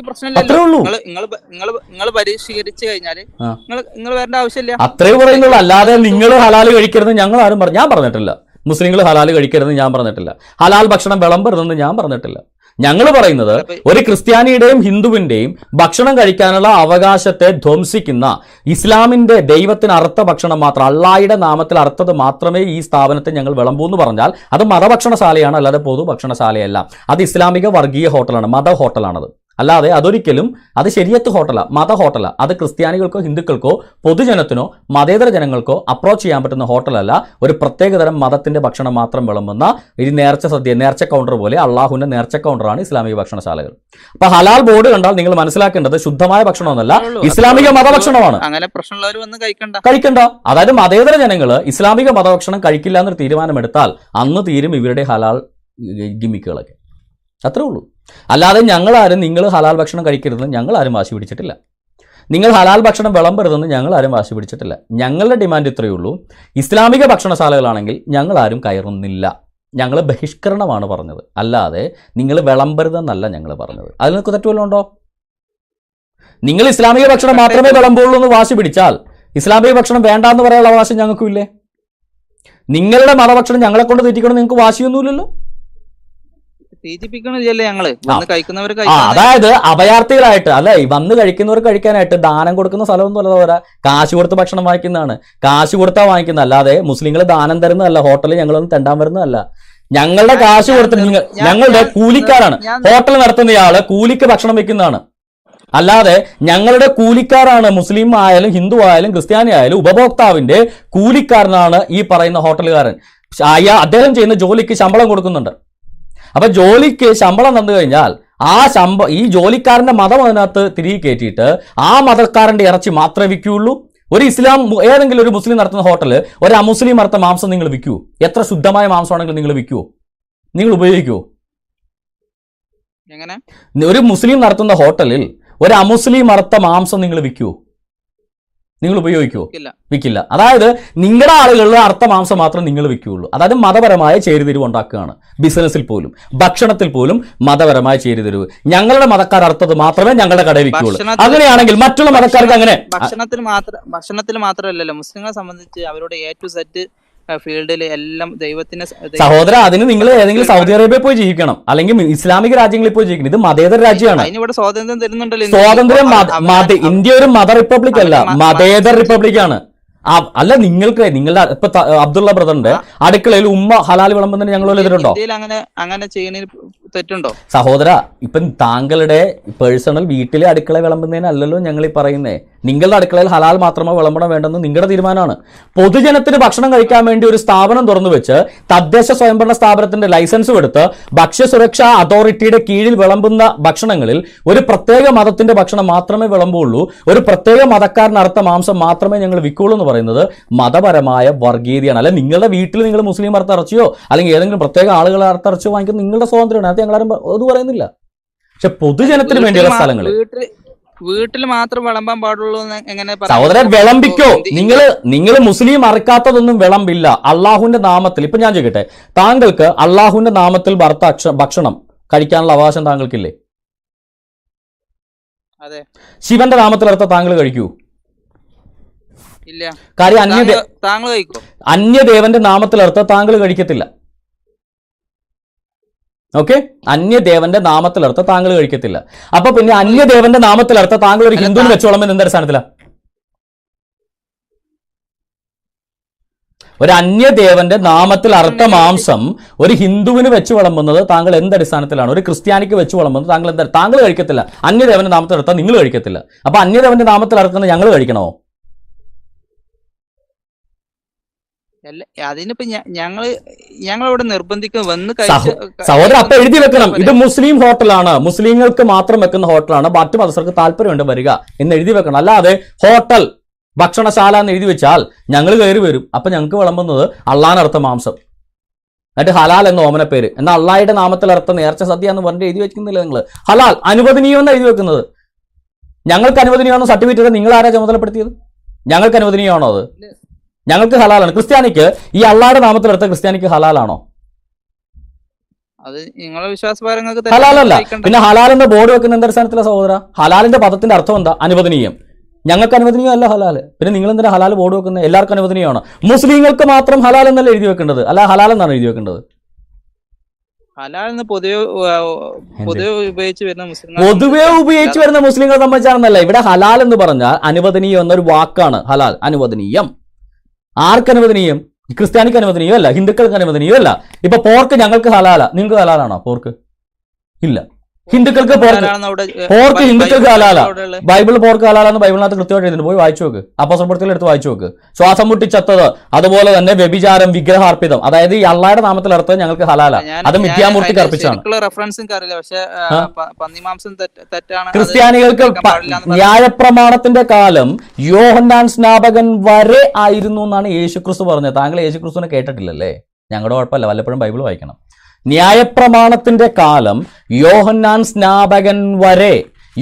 അത്രേ പറയുന്നുള്ളൂ. അല്ലാതെ നിങ്ങൾ ഹലാൽ കഴിക്കരുത് ഞങ്ങൾ ആരും ഞാൻ പറഞ്ഞിട്ടില്ല. മുസ്ലിങ്ങൾ ഹലാൽ കഴിക്കരുതെന്ന് ഞാൻ പറഞ്ഞിട്ടില്ല. ഹലാൽ ഭക്ഷണം വിളമ്പരുതെന്ന് ഞാൻ പറഞ്ഞിട്ടില്ല. ഞങ്ങൾ പറയുന്നത് ഒരു ക്രിസ്ത്യാനിയുടെയും ഹിന്ദുവിന്റെയും ഭക്ഷണം കഴിക്കാനുള്ള അവകാശത്തെ ധ്വംസിക്കുന്ന ഇസ്ലാമിന്റെ ദൈവത്തിന് അർത്ഥ ഭക്ഷണം മാത്രം, അള്ളാഹയുടെ നാമത്തിൽ അർത്ഥത് മാത്രമേ ഈ സ്ഥാപനത്തെ ഞങ്ങൾ വിളമ്പൂ എന്ന് പറഞ്ഞാൽ അത് മതഭക്ഷണശാലയാണ്, അല്ലാതെ പൊതു ഭക്ഷണശാലയല്ല. അത് ഇസ്ലാമിക വർഗീയ ഹോട്ടലാണ്, മത ഹോട്ടലാണത്. അല്ലാതെ അതൊരിക്കലും അത് ശരിയത്ത് ഹോട്ടല, മത ഹോട്ടല. അത് ക്രിസ്ത്യാനികൾക്കോ ഹിന്ദുക്കൾക്കോ പൊതുജനത്തിനോ മതേതര ജനങ്ങൾക്കോ അപ്രോച്ച് ചെയ്യാൻ പറ്റുന്ന ഹോട്ടലല്ല. ഒരു പ്രത്യേകതരം മതത്തിന്റെ ഭക്ഷണം മാത്രം വിളമ്പുന്ന ഈ നേർച്ച കൗണ്ടർ പോലെ അള്ളാഹുവിന്റെ നേർച്ച കൗണ്ടറാണ് ഇസ്ലാമിക ഭക്ഷണശാലകൾ. അപ്പൊ ഹലാൽ ബോർഡ് കണ്ടാൽ നിങ്ങൾ മനസ്സിലാക്കേണ്ടത് ശുദ്ധമായ ഭക്ഷണമൊന്നല്ല, ഇസ്ലാമിക മതഭക്ഷണമാണ്. അങ്ങനെ പ്രശ്നമുള്ളവർ വന്ന് കഴിക്കണ്ട. അതായത് മതേതര ജനങ്ങൾ ഇസ്ലാമിക മതഭക്ഷണം കഴിക്കില്ല എന്നൊരു തീരുമാനമെടുത്താൽ അന്ന് തീരും ഇവരുടെ ഹലാൽ ഗിമ്മിക്കുകളൊക്കെ. അത്രേ ഉള്ളൂ. അല്ലാതെ ഞങ്ങളാരും നിങ്ങൾ ഹലാൽ ഭക്ഷണം കഴിക്കരുതെന്ന് ഞങ്ങളാരും വാശി പിടിച്ചിട്ടില്ല. നിങ്ങൾ ഹലാൽ ഭക്ഷണം വിളമ്പരുതെന്ന് ഞങ്ങളാരും വാശി പിടിച്ചിട്ടില്ല. ഞങ്ങളുടെ ഡിമാൻഡ് ഇത്രയേ ഉള്ളൂ, ഇസ്ലാമിക ഭക്ഷണശാലകളാണെങ്കിൽ ഞങ്ങളാരും കയറുന്നില്ല. ഞങ്ങൾ ബഹിഷ്കരണമാണ് പറഞ്ഞത്, അല്ലാതെ നിങ്ങൾ വിളമ്പരുതെന്നല്ല ഞങ്ങൾ പറഞ്ഞത്. അതിൽ നിങ്ങൾക്ക് തെറ്റുവല്ലോ ഉണ്ടോ? നിങ്ങൾ ഇസ്ലാമിക ഭക്ഷണം മാത്രമേ വിളമ്പുള്ളൂ എന്ന് വാശി പിടിച്ചാൽ ഇസ്ലാമിക ഭക്ഷണം വേണ്ടാന്ന് പറയാനുള്ള അവകാശം ഞങ്ങൾക്കും ഇല്ലേ? നിങ്ങളുടെ മതഭക്ഷണം ഞങ്ങളെ കൊണ്ട് തെറ്റിക്കണം നിങ്ങൾക്ക് വാശിയൊന്നുമില്ലല്ലോ. അതായത് അഭയാർത്ഥികളായിട്ട് അല്ലെ വന്ന് കഴിക്കുന്നവർ കഴിക്കാനായിട്ട് ദാനം കൊടുക്കുന്ന സ്ഥലമൊന്നും അല്ല പോരാ, കാശ് കൊടുത്ത് ഭക്ഷണം വാങ്ങിക്കുന്നതാണ്. കാശ് കൊടുത്താ വാങ്ങിക്കുന്നത്, അല്ലാതെ മുസ്ലിങ്ങൾ ദാനം തരുന്നതല്ല, ഹോട്ടലിൽ ഞങ്ങളൊന്നും തെണ്ടാൻ വരുന്നതല്ല. ഞങ്ങളുടെ കാശ് കൊടുത്ത് ഞങ്ങളുടെ കൂലിക്കാരാണ്. ഹോട്ടൽ നടത്തുന്നയാള് കൂലിക്ക് ഭക്ഷണം വെക്കുന്നതാണ്, അല്ലാതെ ഞങ്ങളുടെ കൂലിക്കാരാണ്. മുസ്ലിം ആയാലും ഹിന്ദു ആയാലും ക്രിസ്ത്യാനി ആയാലും ഉപഭോക്താവിന്റെ കൂലിക്കാരനാണ് ഈ പറയുന്ന ഹോട്ടലുകാരൻ. അദ്ദേഹം ചെയ്യുന്ന ജോലിക്ക് ശമ്പളം കൊടുക്കുന്നുണ്ട്. അപ്പൊ ജോലിക്ക് ശമ്പളം തന്നു കഴിഞ്ഞാൽ ഈ ജോലിക്കാരന്റെ മതം അതിനകത്ത് തിരികെ കയറ്റിയിട്ട് ആ മതക്കാരന്റെ ഇറച്ചി മാത്രമേ വിൽക്കുകയുള്ളൂ. ഒരു ഇസ്ലാം ഏതെങ്കിലും ഒരു മുസ്ലിം നടത്തുന്ന ഹോട്ടല് ഒരു അമുസ്ലിം നടത്തുന്ന മാംസം നിങ്ങൾ വിൽക്കുവോ? എത്ര ശുദ്ധമായ മാംസമാണെങ്കിലും നിങ്ങൾ വിൽക്കുവോ? നിങ്ങൾ ഉപയോഗിക്കുവോ? എങ്ങനെ? ഒരു മുസ്ലിം നടത്തുന്ന ഹോട്ടലിൽ ഒരു അമുസ്ലിം അറുത്ത മാംസം നിങ്ങൾ വിൽക്കുവോ? നിങ്ങൾ ഉപയോഗിക്കുവോ? വിൽക്കില്ല. അതായത് നിങ്ങളുടെ ആളുകളിൽ അർത്ഥ മാംസം മാത്രം നിങ്ങൾ വിൽക്കുകയുള്ളൂ. അതായത് മതപരമായ ചേരിതിരിവ് ഉണ്ടാക്കുകയാണ്. ബിസിനസ്സിൽ പോലും ഭക്ഷണത്തിൽ പോലും മതപരമായ ചേരിതിരിവ്. ഞങ്ങളുടെ മതക്കാർ അർത്ഥത് മാത്രമേ ഞങ്ങളുടെ കടയിൽ വിൽക്കുകയുള്ളൂ. അങ്ങനെയാണെങ്കിൽ മറ്റുള്ള മതക്കാർക്ക് അങ്ങനെ ഭക്ഷണത്തിൽ മാത്രമല്ലല്ലോ മുസ്ലിങ്ങളെ സംബന്ധിച്ച് അവരുടെ എ ടു സെറ്റ് ഫീൽഡിൽ എല്ലാം ദൈവത്തിന്. സഹോദര, അതിന് നിങ്ങൾ ഏതെങ്കിലും സൗദി അറേബ്യയിൽ പോയി ജീവിക്കണം, അല്ലെങ്കിൽ ഇസ്ലാമിക രാജ്യങ്ങളിൽ പോയി ജീവിക്കണം. ഇത് മതേതര രാജ്യമാണ്. അതിനിവിടെ സ്വാതന്ത്ര്യം തരുന്നുണ്ടല്ലോ. സ്വാതന്ത്ര്യം ഇന്ത്യ ഒരു മത റിപ്പബ്ലിക് അല്ല, മതേതര റിപ്പബ്ലിക് ആണ്. അല്ല, നിങ്ങളുടെ ഇപ്പൊ അബ്ദുള്ള ബ്രദറിന്റെ അടുക്കളയിൽ ഉമ്മ ഹലാൽ വിളമ്പുന്നതിന് ഞങ്ങൾ എതിരുണ്ടോ? അങ്ങനെ ചെയ്യുന്നതിന് തെറ്റുണ്ടോ? സഹോദര, ഇപ്പം താങ്കളുടെ പേഴ്സണൽ വീട്ടിലെ അടുക്കള വിളമ്പുന്നതിനല്ലല്ലോ ഞങ്ങൾ ഈ പറയുന്നേ. നിങ്ങളുടെ അടുക്കളയിൽ ഹലാൽ മാത്രമേ വിളമ്പണം വേണ്ടെന്ന് നിങ്ങളുടെ തീരുമാനമാണ്. പൊതുജനത്തിന് ഭക്ഷണം കഴിക്കാൻ വേണ്ടി ഒരു സ്ഥാപനം തുറന്നു വെച്ച് തദ്ദേശ സ്വയംഭരണ സ്ഥാപനത്തിന്റെ ലൈസൻസ് എടുത്ത് ഭക്ഷ്യസുരക്ഷാ അതോറിറ്റിയുടെ കീഴിൽ വിളമ്പുന്ന ഭക്ഷണങ്ങളിൽ ഒരു പ്രത്യേക മതത്തിന്റെ ഭക്ഷണം മാത്രമേ വിളമ്പുള്ളൂ, ഒരു പ്രത്യേക മതക്കാരനറുത്ത മാംസം മാത്രമേ ഞങ്ങൾ വിൽക്കുള്ളൂ എന്ന് പറയുന്നത് മതപരമായ വർഗീയതയാണ്. അല്ലെ നിങ്ങളുടെ വീട്ടിൽ നിങ്ങൾ മുസ്ലിം അറുത്തിറച്ചിയോ അല്ലെങ്കിൽ ഏതെങ്കിലും പ്രത്യേക ആളുകൾ അറുത്തിറച്ചിയോ വാങ്ങിക്കുന്നത് നിങ്ങളുടെ സ്വാതന്ത്ര്യമാണ്. അത് ഞങ്ങളാരും അത് പറയുന്നില്ല. പക്ഷെ പൊതുജനത്തിന് വേണ്ടിയുള്ള സ്ഥലങ്ങൾ വീട്ടിൽ മാത്രം വിളമ്പാൻ പാടുള്ളൂ എങ്ങനെ? സഹോദരൻ, വിളമ്പിക്കോ. നിങ്ങൾ മുസ്ലിം അറക്കാത്തതൊന്നും വിളമ്പില്ല. അള്ളാഹുവിന്റെ നാമത്തിൽ ഇപ്പൊ ഞാൻ ചോദിക്കട്ടെ, താങ്കൾക്ക് അള്ളാഹുവിന്റെ നാമത്തിൽ ഭക്ഷണം കഴിക്കാനുള്ള അവകാശം താങ്കൾക്കില്ലേ? അതെ. ശിവന്റെ നാമത്തിൽ അർത്ഥം താങ്കൾ കഴിക്കൂ? ഇല്ല. കാര്യം താങ്കൾ കഴിക്കോ? അന്യദേവന്റെ നാമത്തിൽ അർത്ഥം താങ്കൾ കഴിക്കത്തില്ല. ഓക്കെ, അന്യദേവന്റെ നാമത്തിലർത്ഥ താങ്കൾ കഴിക്കത്തില്ല. അപ്പൊ പിന്നെ അന്യദേവന്റെ നാമത്തിലർത്ഥ താങ്കൾ ഒരു ഹിന്ദുവിന് വെച്ചോളം എന്ത് അടിസ്ഥാനത്തിലാണ്? ഒരു അന്യദേവന്റെ നാമത്തിൽ അർത്ഥ മാംസം ഒരു ഹിന്ദുവിന് വെച്ച് വിളമ്പുന്നത് താങ്കൾ എന്തടിസ്ഥാനത്തിലാണ്? ഒരു ക്രിസ്ത്യാനിക്ക് വെച്ച് വിളമ്പുന്നത് താങ്കൾ കഴിക്കത്തില്ല. അന്യദേവന്റെ നാമത്തിൽ അർത്ഥം നിങ്ങൾ കഴിക്കത്തില്ല. അപ്പൊ അന്യദേവന്റെ നാമത്തിൽ അർത്ഥം ഞങ്ങൾ കഴിക്കണോ? അതിനിപ്പോ ഞങ്ങളിവിടെ നിർബന്ധിക്കും വന്ന് സഹോദരൻ, അപ്പൊ എഴുതി വെക്കണം, ഇത് മുസ്ലിം ഹോട്ടലാണ്, മുസ്ലിങ്ങൾക്ക് മാത്രം വെക്കുന്ന ഹോട്ടലാണ്, മറ്റു മതസ്ഥർക്ക് താല്പര്യമുണ്ട് വരിക എന്ന് എഴുതി വെക്കണം. അല്ലാതെ ഹോട്ടൽ ഭക്ഷണശാല എന്ന് എഴുതി വെച്ചാൽ ഞങ്ങൾ കയറി വരും. അപ്പൊ ഞങ്ങൾക്ക് വിളമ്പുന്നത് അള്ളാനർത്ഥ മാംസം, എന്നിട്ട് ഹലാൽ എന്ന ഓമന പേര്. എന്നാൽ അള്ളാഹയുടെ നാമത്തിൽ അർത്ഥം നേർച്ച സദ്യ എന്ന് പറഞ്ഞിട്ട് എഴുതി വെക്കുന്നില്ല. നിങ്ങൾ ഹലാൽ അനുവദനീയം എന്ന് എഴുതി വെക്കുന്നത്. ഞങ്ങൾക്ക് അനുവദനീയമാണെന്ന് സർട്ടിഫിക്കറ്റ് നിങ്ങൾ ആരാ ചുമതലപ്പെടുത്തിയത്? ഞങ്ങൾക്ക് അനുവദനീയമാണോ അത്? ഞങ്ങൾക്ക് ഹലാലാണ്. ക്രിസ്ത്യാനിക്ക് ഈ അള്ളാഹയുടെ നാമത്തിലെടുത്ത ക്രിസ്ത്യാനിക്ക് ഹലാലാണോ? അത് നിങ്ങളുടെ വിശ്വാസപരങ്ങൾക്ക് ഹലാലല്ല. പിന്നെ ഹലാൽ എന്ന ബോർഡ് വെക്കുന്ന എന്താ അടിസ്ഥാനത്തിലാണ് സഹോദര? ഹലാലിന്റെ പദത്തിന്റെ അർത്ഥം എന്താ? അനുവദനീയം. ഞങ്ങൾക്ക് അനുവദനീയം അല്ല ഹലാൽ. പിന്നെ നിങ്ങൾ എന്തിനാ ഹലാൽ ബോർഡ് വെക്കുന്നത്? എല്ലാവർക്കും അനുവദനീയമാണ്. മുസ്ലിങ്ങൾക്ക് മാത്രം ഹലാൽ എന്നല്ല എഴുതി വെക്കേണ്ടത്, അല്ല ഹലാൽ എന്നാണ് എഴുതി വെക്കേണ്ടത്. പൊതുവെ ഉപയോഗിച്ച് വരുന്ന മുസ്ലിങ്ങളെ സംബന്ധിച്ചാണെന്നല്ല. ഇവിടെ ഹലാൽ എന്ന് പറഞ്ഞാൽ അനുവദനീയം എന്നൊരു വാക്കാണ്. ഹലാൽ അനുവദനീയം. ആർക്ക് അനുവദനീയം? ക്രിസ്ത്യാനിക്ക് അനുവദനീയം അല്ല, ഹിന്ദുക്കൾക്ക് അനുവദനീയം അല്ല. ഇപ്പൊ പോർക്ക് ഞങ്ങൾക്ക് ഹലാല, നിങ്ങൾക്ക് ഹലാലാണോ പോർക്ക്? ഇല്ല. ഹിന്ദുക്കൾക്ക് പോർക്ക് ഹിന്ദുക്കൾക്ക് ഹലാല. ബൈബിൾ പോർക്ക് ഹലാലെന്ന് ബൈബിളിനകത്ത് കൃത്യമായിട്ട് എഴുതുന്നു. പോയി വായിച്ചു നോക്ക്, അപ്പോസ്തലപ്രവൃത്തിയിൽ എടുത്ത് വായിച്ചു നോക്ക്. ശ്വാസം മുട്ടിച്ചത്തത്, അതുപോലെ തന്നെ വ്യഭിചാരം, വിഗ്രഹാർപ്പിതം, അതായത് ഈ അള്ളാഹയുടെ നാമത്തിൽ അർത്ഥം ഞങ്ങൾക്ക് ഹലാല, അത് മിഥ്യാമൂർത്തിക്ക് അർപ്പിച്ചാണ്. ക്രിസ്ത്യാനികൾക്ക് ന്യായപ്രമാണത്തിന്റെ കാലം യോഹന്നാൻ സ്നാപകൻ വരെ ആയിരുന്നു എന്നാണ് യേശുക്രിസ്തു പറഞ്ഞത്. താങ്കൾ യേശുക്രിസ്തുവിനെ കേട്ടിട്ടില്ലല്ലേ? ഞങ്ങളുടെ കുഴപ്പമില്ല, വല്ലപ്പോഴും ബൈബിൾ വായിക്കണം. ന്യായപ്രമാണത്തിന്റെ കാലം യോഹന്നാൻ സ്നാപകൻ വരെ,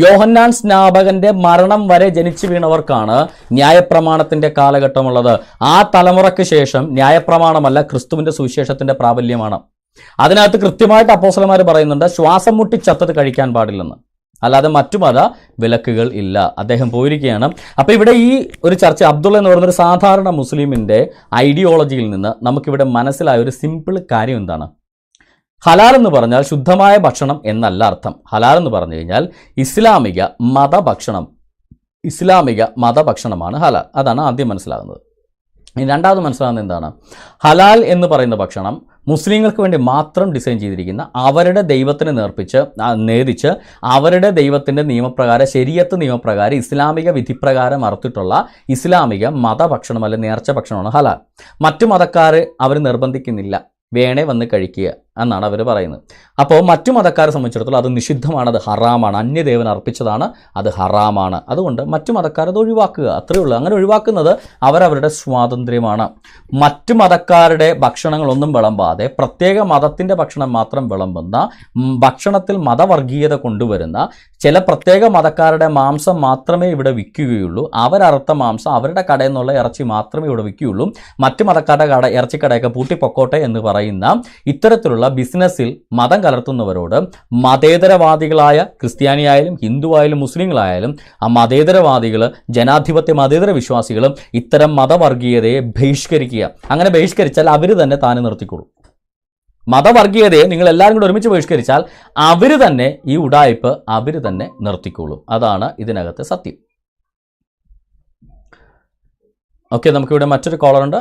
യോഹന്നാൻ സ്നാപകന്റെ മരണം വരെ ജനിച്ചു വീണവർക്കാണ് ന്യായപ്രമാണത്തിന്റെ കാലഘട്ടമുള്ളത്. ആ തലമുറയ്ക്ക് ശേഷം ന്യായപ്രമാണമല്ല, ക്രിസ്തുവിന്റെ സുവിശേഷത്തിന്റെ പ്രാബല്യമാണ്. അതിനകത്ത് കൃത്യമായിട്ട് അപ്പോസ്തലന്മാർ പറയുന്നുണ്ട്, ശ്വാസം മുട്ടി ചത്തത് കഴിക്കാൻ പാടില്ലെന്ന്, അല്ലാതെ മറ്റു മത വിലക്കുകൾ ഇല്ല. അദ്ദേഹം പോയിരിക്കുകയാണ്. അപ്പോൾ ഇവിടെ ഈ ഒരു ചർച്ച, അബ്ദുള്ള എന്ന് പറയുന്നൊരു സാധാരണ മുസ്ലിമിൻ്റെ ഐഡിയോളജിയിൽ നിന്ന് നമുക്കിവിടെ മനസ്സിലായ ഒരു സിമ്പിൾ കാര്യം എന്താണ്? ഹലാൽ എന്ന് പറഞ്ഞാൽ ശുദ്ധമായ ഭക്ഷണം എന്നല്ല അർത്ഥം. ഹലാൽ എന്ന് പറഞ്ഞു കഴിഞ്ഞാൽ ഇസ്ലാമിക മതഭക്ഷണമാണ് ഹലാൽ. അതാണ് ആദ്യം മനസ്സിലാകുന്നത്. ഇനി രണ്ടാമത് മനസ്സിലാകുന്നത് എന്താണ്? ഹലാൽ എന്ന് പറയുന്ന ഭക്ഷണം മുസ്ലിങ്ങൾക്ക് വേണ്ടി മാത്രം ഡിസൈൻ ചെയ്തിരിക്കുന്ന, അവരുടെ ദൈവത്തിന് നേദിച്ച് അവരുടെ ദൈവത്തിൻ്റെ നിയമപ്രകാരം, ശരീഅത്ത് നിയമപ്രകാരം, ഇസ്ലാമിക വിധിപ്രകാരം അറുത്തിട്ടുള്ള ഇസ്ലാമിക മതഭക്ഷണം അല്ലെങ്കിൽ നേർച്ച ഭക്ഷണമാണ് ഹലാൽ. മറ്റു മതക്കാർ അവർ നിർബന്ധിക്കുന്നില്ല, വേണേ വന്ന് കഴിക്കുക എന്നാണ് അവർ പറയുന്നത്. അപ്പോൾ മറ്റു മതക്കാരെ സംബന്ധിച്ചിടത്തോളം അത് നിഷിദ്ധമാണ്, അത് ഹറാമാണ്, അന്യദേവൻ അർപ്പിച്ചതാണ്, അത് ഹറാമാണ്. അതുകൊണ്ട് മറ്റു മതക്കാർ അത് ഒഴിവാക്കുക, അത്രയേ ഉള്ളൂ. അങ്ങനെ ഒഴിവാക്കുന്നത് അവരവരുടെ സ്വാതന്ത്ര്യമാണ്. മറ്റു മതക്കാരുടെ ഭക്ഷണങ്ങളൊന്നും വിളമ്പാതെ പ്രത്യേക മതത്തിൻ്റെ ഭക്ഷണം മാത്രം വിളമ്പുന്ന, ഭക്ഷണത്തിൽ മതവർഗീയത കൊണ്ടുവരുന്ന ചില പ്രത്യേക മതക്കാരുടെ മാംസം മാത്രമേ ഇവിടെ വിൽക്കുകയുള്ളൂ. അവരറുത്ത മാംസം, അവരുടെ കടയിൽ നിന്നുള്ള ഇറച്ചി മാത്രമേ ഇവിടെ വിൽക്കുകയുള്ളൂ. മറ്റു മതക്കാരുടെ ഇറച്ചിക്കടയൊക്കെ പൂട്ടിപ്പൊക്കോട്ടെ എന്ന് പറയുന്ന ഇത്തരത്തിലുള്ള ബിസിനസ്സിൽ മതം കലർത്തുന്നവരോട് മതേതരവാദികളായ ക്രിസ്ത്യാനിയായാലും ഹിന്ദുവായാലും മുസ്ലിങ്ങളായാലും ആ മതേതരവാദികൾ, ജനാധിപത്യ മതേതര വിശ്വാസികളും ഇത്തരം മതവർഗീയതയെ ബഹിഷ്കരിക്കുക. അങ്ങനെ ബഹിഷ്കരിച്ചാൽ അവർ തന്നെ താനെ നിർത്തിക്കൊള്ളും. മതവർഗീയതയെ നിങ്ങൾ എല്ലാവരും കൂടെ ഒരുമിച്ച് ബഹിഷ്കരിച്ചാൽ അവർ തന്നെ, ഈ ഉഡായിപ്പ് അവർ തന്നെ നിർത്തിക്കൊള്ളും. അതാണ് ഇതിനകത്തെ സത്യം. ഓക്കെ, നമുക്കിവിടെ മറ്റൊരു കോളറുണ്ട്.